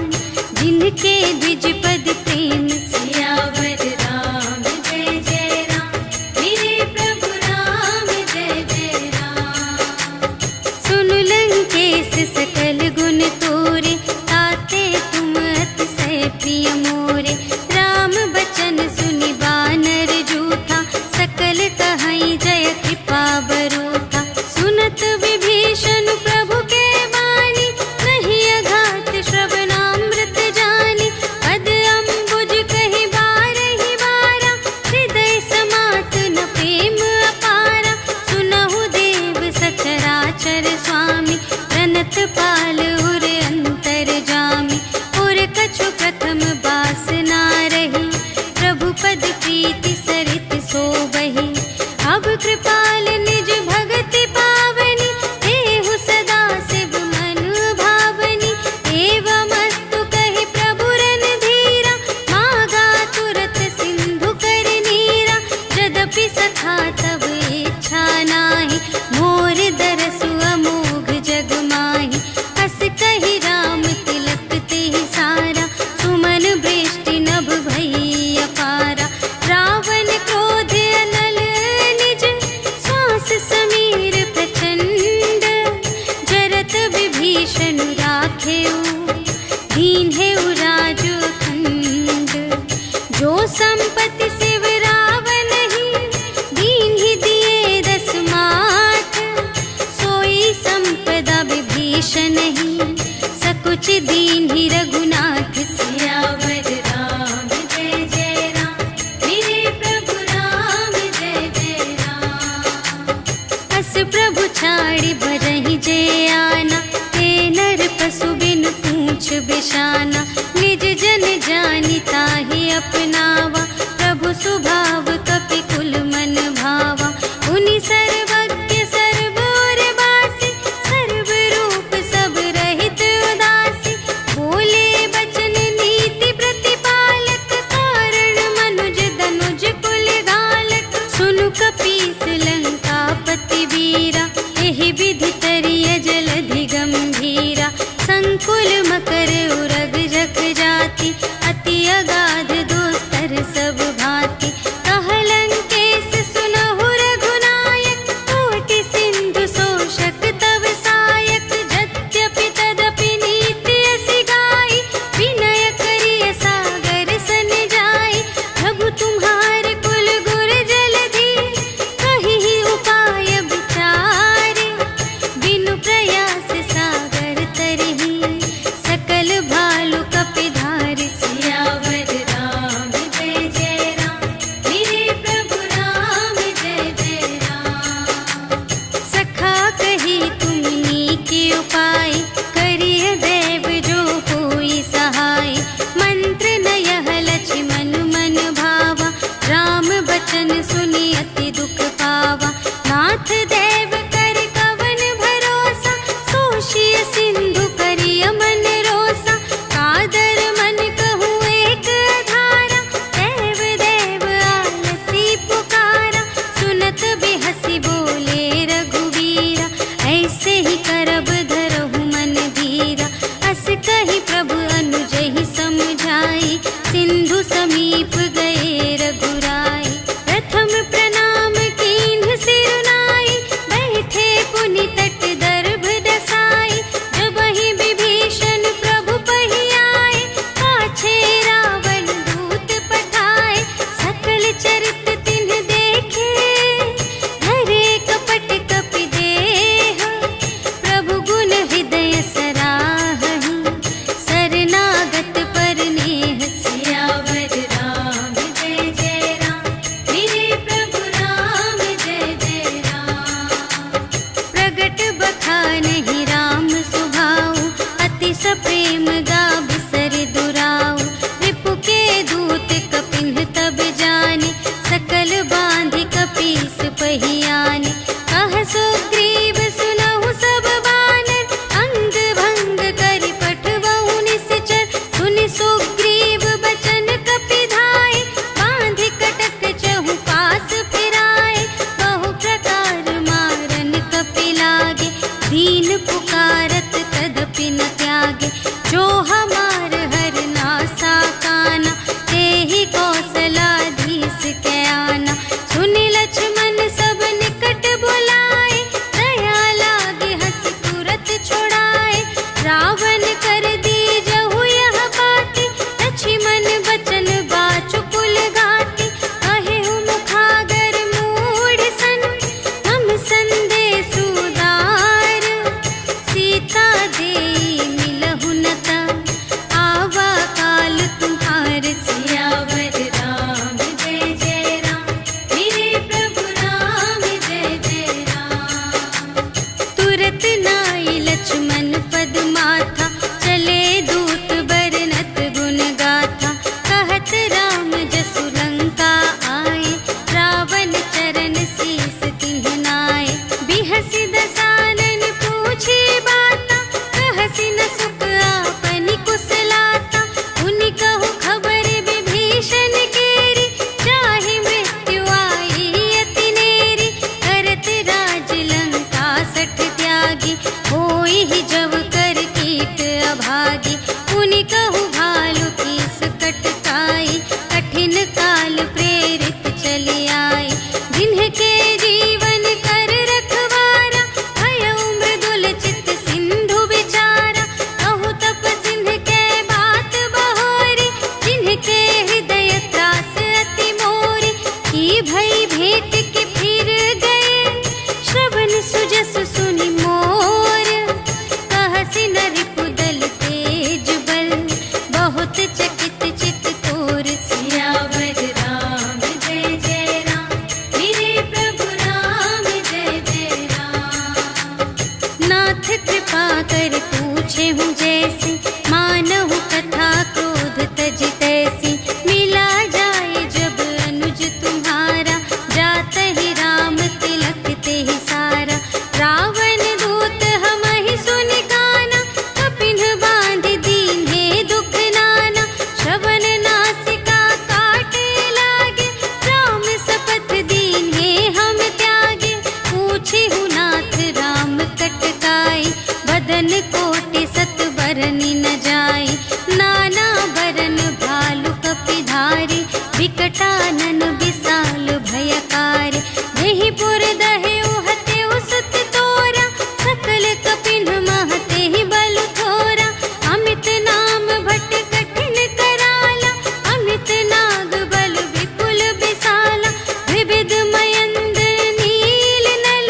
जिनके द्विज पद प्रेम। सियावर राम जय जय राम, मेरे प्रभु राम जय जय राम। सुनु लंकेश सकल गुण तोरे, ताते तुम अतिशय प्रिय मोरे। राम बचन सुनि बानर जूठा, सकल कहई जय कृपा बरूठा। सुनत विभीषण प्रभु के बानी, नहीं अघात श्रवणामृत जानी। पद अम्बुज कहि बारहि बारा, हृदय समात न प्रेम अपारा। सुनहु देव सचराचर स्वामी, प्रणत पाल उर अंतर जामी। उर कछु प्रथम बास ना रही, प्रभु पद प्रीति सरित सोबहि। अब कृपाल निज भगति पावनी, देहु सदा शिव मन भावनी। एवमस्तु कहि प्रभु रणधीरा, मागा तुरत सिंधु कर नीरा। यद्यपि सखा तब इच्छा नाही, मोर दरसु अमोघ जग माहि। हस कहि राम तिलक तेहि सारा, सुमन वृष्टि नभ भई अपारा। रावण क्रोध अनल निज, श्वास समीर प्रचंड। जरत विभीषण राखेउ, दीन्हेउ राजु अखंड। जो संपत्ति शिव रावण ही, दीन्हि दिए दस माठ। सोई संपदा विभीषण ही, सकुच दीन्हि रघुनाथ। सियावर राम जय जय राम, मेरे प्रभु राम जय जय राम। अस प्रभु छाड़ि बरहि जे आना, ते नर पशु बिनु पूछ बिशाना। निज जन जानि ताहि अपनावा, प्रभु सुभाव कपि कुल मन भावा। उनि सर्वज्ञ सर्व और वासी, सर्व रूप सब रहित उदासी। बोले बचन नीति प्रतिपालक, कारण मनुज धनुज कुल घालक। सुनु कपीस लंकापति वीरा, एहि विधि तरिय जलधि गंभीरा। संकुल मकर उरग जग जाति, अति अगाध दोस्तर सब भांति। कह लंकेश सुनहु रघुनायक, कोटि सिंधु शोषक तव सायक। यद्यपि तदपि नीति असि गाई, विनय करिय सागर सन जाई। प्रभु तुम्हारे कुल गुर जलधि, कहिहि उपाय विचारे। बिनु प्रयास सागर तरहि, सकल भालु कपिधारि। सियावर राम जय जय राम, मेरे प्रभु राम जय जय राम। सखा कही तुमनी के उपाय, करिय देव जो कोई सहाय। मंत्र न यह लक्ष्मण मन भावा, राम बचन सुनि अति दुख पावा। नाथ देव कर कवन भरोसा, सोषिय सिंधु करिय मन रोसा। कादर मन कहूँ एक अधारा, देव देव आलसी पुकारा। सुनत बिहसी बोले रघुवीरा, ऐसे ही करब धरहु मन धीरा। अस कहि प्रभु अनुजहि समझाई, सिंधु समीप गए रघुराई। प्रथम प्रणाम कीन्ह सिरुनाई, बैठे पुनि तट दर्भ दसाई। जबहि विभीषण प्रभु पहि आए, पाछे रावण दूत पठाए। सकल चरित तिन्ह देखे, धरे कपट कपि देह। प्रभु गुण हृदय सराहहि, शरणागत पर नेह। सियावर राम जय जय राम, मेरे प्रभु राम जय जय राम। प्रगट बखानहि राम सुभाऊ, अतिश प्रेम गा बिसर दुराऊ। रिपु के दूत कपिन्ह कोई मिलहु न ता, आवा काल तुम्हार सियावर राम जय जय राम, मेरे प्रभु राम जय जय राम। तुरत नाई लक्ष्मण पद माथा, चले दूत बरनत गुण गाथा, कहत राम जसु लंका आए, रावण चरण शीस तिन्ह नाए। बिहसि दसानन पूछे बाता, कहसि न सुख आपनि कुशलाता, उनि कहु खबर विभीषण केरी, चाहे मृत्यु आई अति नेरी। करत राज लंका सठ त्यागी, होई ही जब कर कीट अभागी। उनि कहु भालु कीस कटकाई, कठिन काल प्रेरित चली आई। जिन्हके जीवन कर रखवारा, भयउ मृदुल चित सिंधु विचारा। कहु तप सिंध के बात बहोरी, जिन्हके हृदय त्रास अति मोरी। की भई भेंट के फिर गए, श्रवण सुजस सुनि मोर। कहसि न रिपुदल तेज बल, बहुत चकित चित तोर। सियावर राम जय जय राम, मेरे प्रभु राम जय जय राम। नाथ कृपा कर पूछे हूँ जैसी, मानहु कथा क्रोध तज तैसी। मिला जाए जब अनुज तुम्हारा, जात ही राम तिलक ते ही सारा। रावण दूत हमहि सुनि काना, कपिन बांध दीन्हे दुख नाना। श्रवण नासिका काटे लागे, राम शपथ दीन्हे हम त्यागे। पूछे हूँ नाथ राम कटकाई, बदन कोटि सत बरनि न जाई। नाना बरन भालु कपिधारी, विकटानन विशाल भयकारी। देहि पुर दहेउ हतेउ सुत तोरा, सकल कपिन महते ही बलु थोरा। अमित नाम भट कठिन कराला, अमित नाग बल विपुल विशाला। विविध मयंद्र नील नल,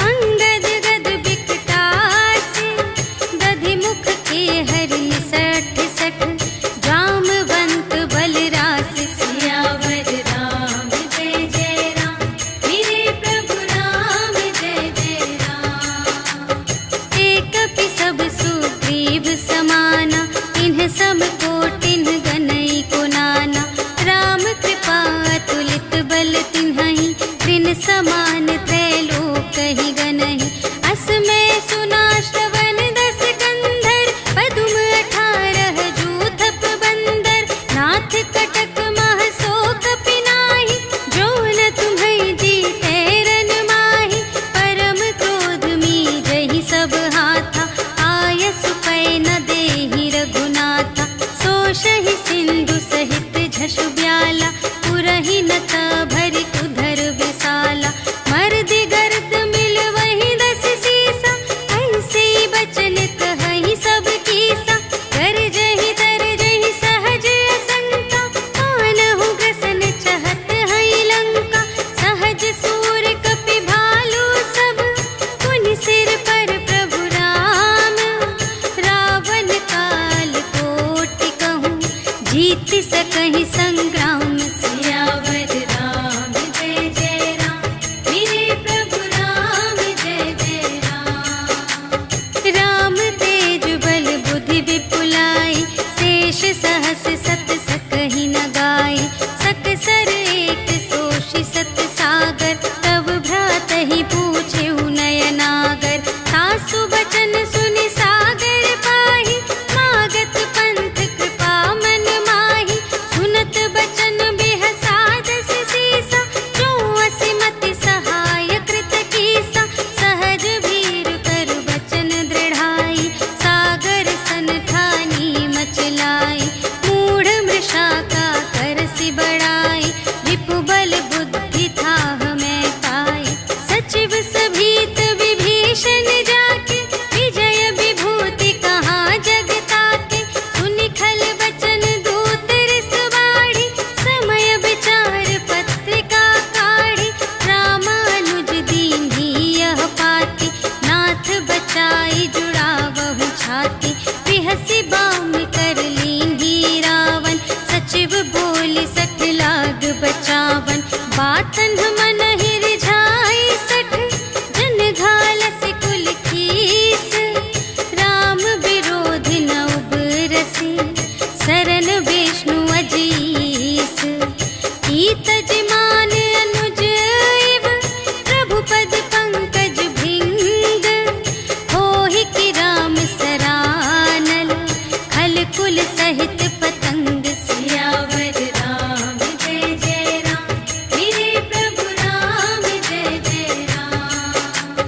अंगद गद विकटासी। दधि मुख के हरि सठ सठ, जामवंत बलरास। सियावर राम जय जय राम, मेरे प्रभु राम जय जय राम। एक कपि सब सुग्रीव समाना, इन्ह सब कोटिन्ह गनई को नाना। राम कृपा अतुलित बल तिन्हहि, त्रिन समान त्रैलोक ही गनहि। अस मैं सुना श्रवण दस कंधर, पदुम 18 जूथप बंदर। नाथ कटक मह सो कपि नाही, जो न तुम्है जीतै रन माही। परम क्रोध मीजहि सब हाथा, आयसु पै न देहि रघुनाथा। सोषहि सिंधु सहित झसु ब्याला, पुरहि न त भरि उधर विशाला। मर्दि गर्द मिल वही दस सीसा, ऐसे बचन कहहि सब कीसा। गरजहि तरजहि सहज असंका, मानहु ग्रसन चहत हई लंका। सहज सूर कपि भालु सब, पुनि सिर पर प्रभु राम। रावण काल कोटि कहूँ, जीत सकहि संग्राम। सियावर राम जय जय राम, मेरे प्रभु राम जय जय राम। राम तेज बल बुद्धि विपुलाई, शेष सहस सत सकहि न गाई। सकसर एक सोषि सत सागर, तब भ्रातहि पूछेउ नयनागर। सासु बचन सुनि सागर पाहि, मागत पंथ कृपा मन माहि। सुनत भांति बिहसी बाम कर लींगी रावण। सचिव बोली 60 लाग बचावन, बातन मन हिर झाई 60 जन घालस कुल खीस। राम विरोध न उबरसी शरण विष्णु अजीस। ईत जमान अनुज इव प्रभु पद पंकज भिंग। होहि कि राम सरानल खल कुल सहित पतंग। सियावर राम जय जय राम, मेरे प्रभु राम जय जय राम।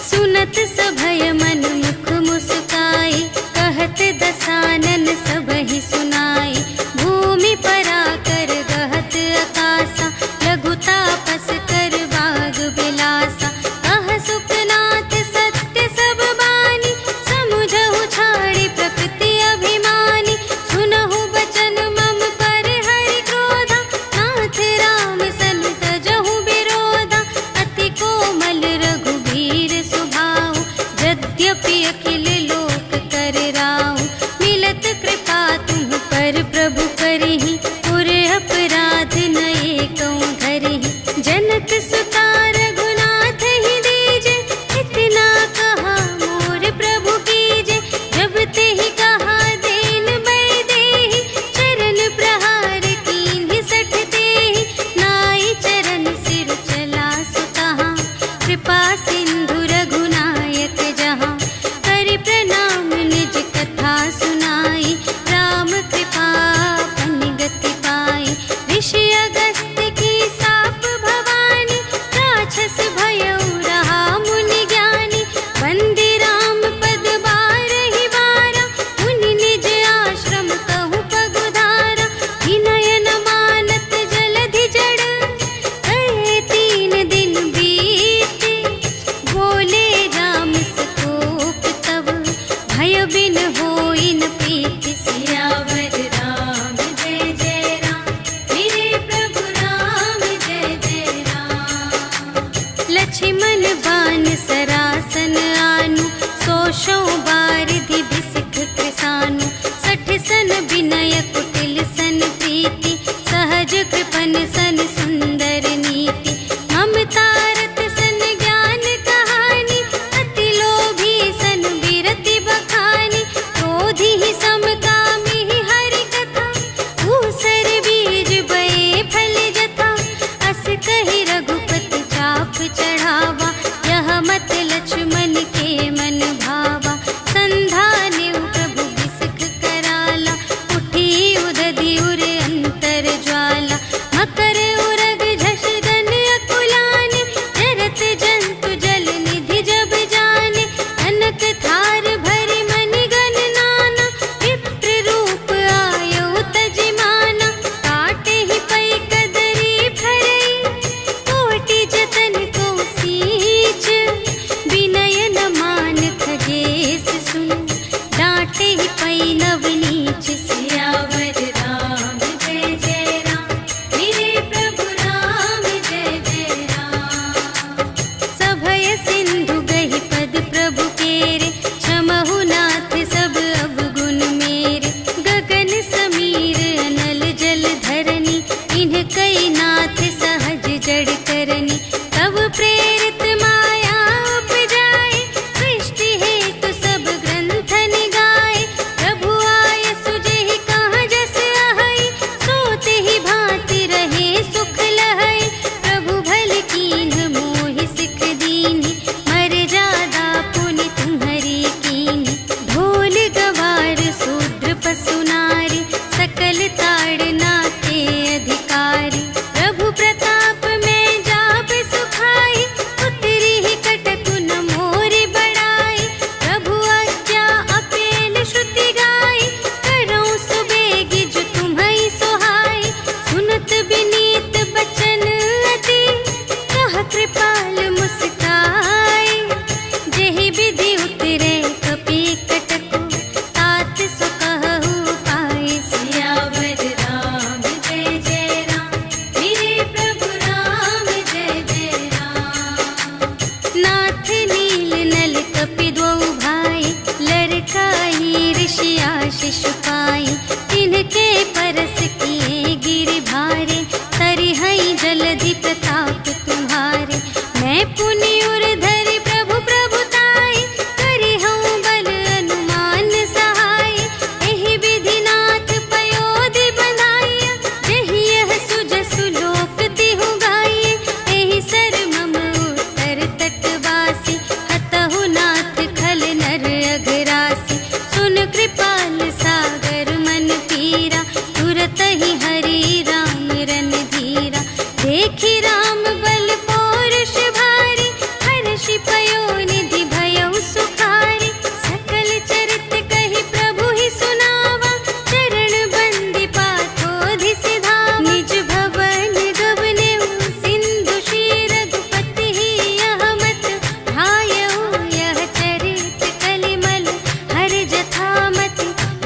सुनत सभय मन मुख मुस्काई, कहत दसानन सबहि सुनाई। भूमि पराकर गहत आकाशा, लघु तापस कर बाग बिलासा। कह सुखनाथ सत्य सब बानी, समुझहु छाड़ी प्रकृति अभिमानी। सुनहु बचन मम पर हरि क्रोधा, नाथ राम सन तजहु विरोधा। अति कोमल रघुबीर सुभाऊ, यद्यपि अखिल लोक कर राऊ। मिलत कृपा तुम पर प्रभु करहि, पुर अपराध न एकौ धरहि। जनक सुता रघुनाथ ही दीजे, इतना कहा मोर प्रभु कीजे। जब तेहि कहा दीन बैदेहि, चरण प्रहार कीन्हि 60 तेहि। नाई चरण सिर चला सुतहाँ, कृपा सिंधु रघुनायक जहाँ। करि प्रणाम निज कथा सुनाई, राम कृपा पन गति पाई। ऋषि अगस्त्य की साप भवानी, राक्षस भयउ रहा मुनि ज्ञानी। वंदे राम पद बारहि बारा, मुनि निज आश्रम कहु पगुधारा। विनय न मानत जलधि जड़, कहे 3 दिन बीते। बोले राम सकोप तब, भय बिन होई न प्रीति। सियावर राम जय जय राम, मेरे प्रभु राम जय जय राम। लक्ष्मण बान सरासन आनु, 100 बारिधि बिसिख कृसानु। 60 सन विनय कुटिल सन प्रीति, सहज कृपन सन सुंदर नीति। ममता रत सन ज्ञान कहानी, अति लोभी सन विरति बखानी। क्रोधी ही समकामी ही हरि कथा, ऊसर बीज बये फल जथा। अस कहि रघुपति चाप चढ़ावा, यह मत लक्ष्मण के मन भावा। संधानेउ प्रभु बिसिख कराला, उठी उदधि उर अंतर ज्वाला। मकर उरग झष गन अकुलाने, जरत जंतु जल निधि जब जाने। कनक थार भरि मनि गण नाना, विप्र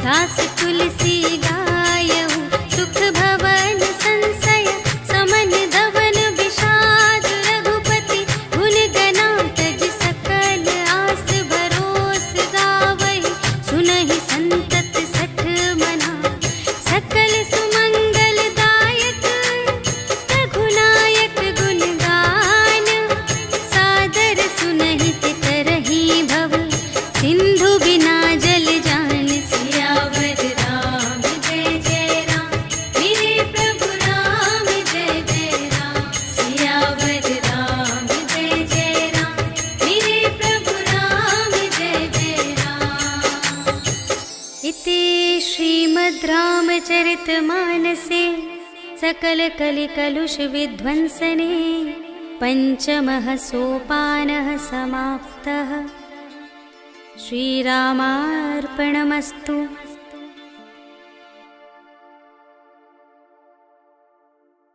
दास तुलसी गायऊ सुख भवन संशय समन दवन विषाद रघुपति गुण गना तज सकल आस भरोस गावई सुनहि संतत सठ मना सकल सुमंगल दायक रघुनायक गुण गान सादर सुनहि तरहि भव सिंधु बिना जल जान सियावर राम जय जय राम मेरे प्रभु राम जय जय राम सियावर राम जय जय राम मेरे प्रभु राम जय जय राम। इति श्रीमद् रामचरितमानसे सकल कलि कलुष विध्वंसने पंचमः सोपानः समाप्तः। श्रीरामार्पणमस्तु।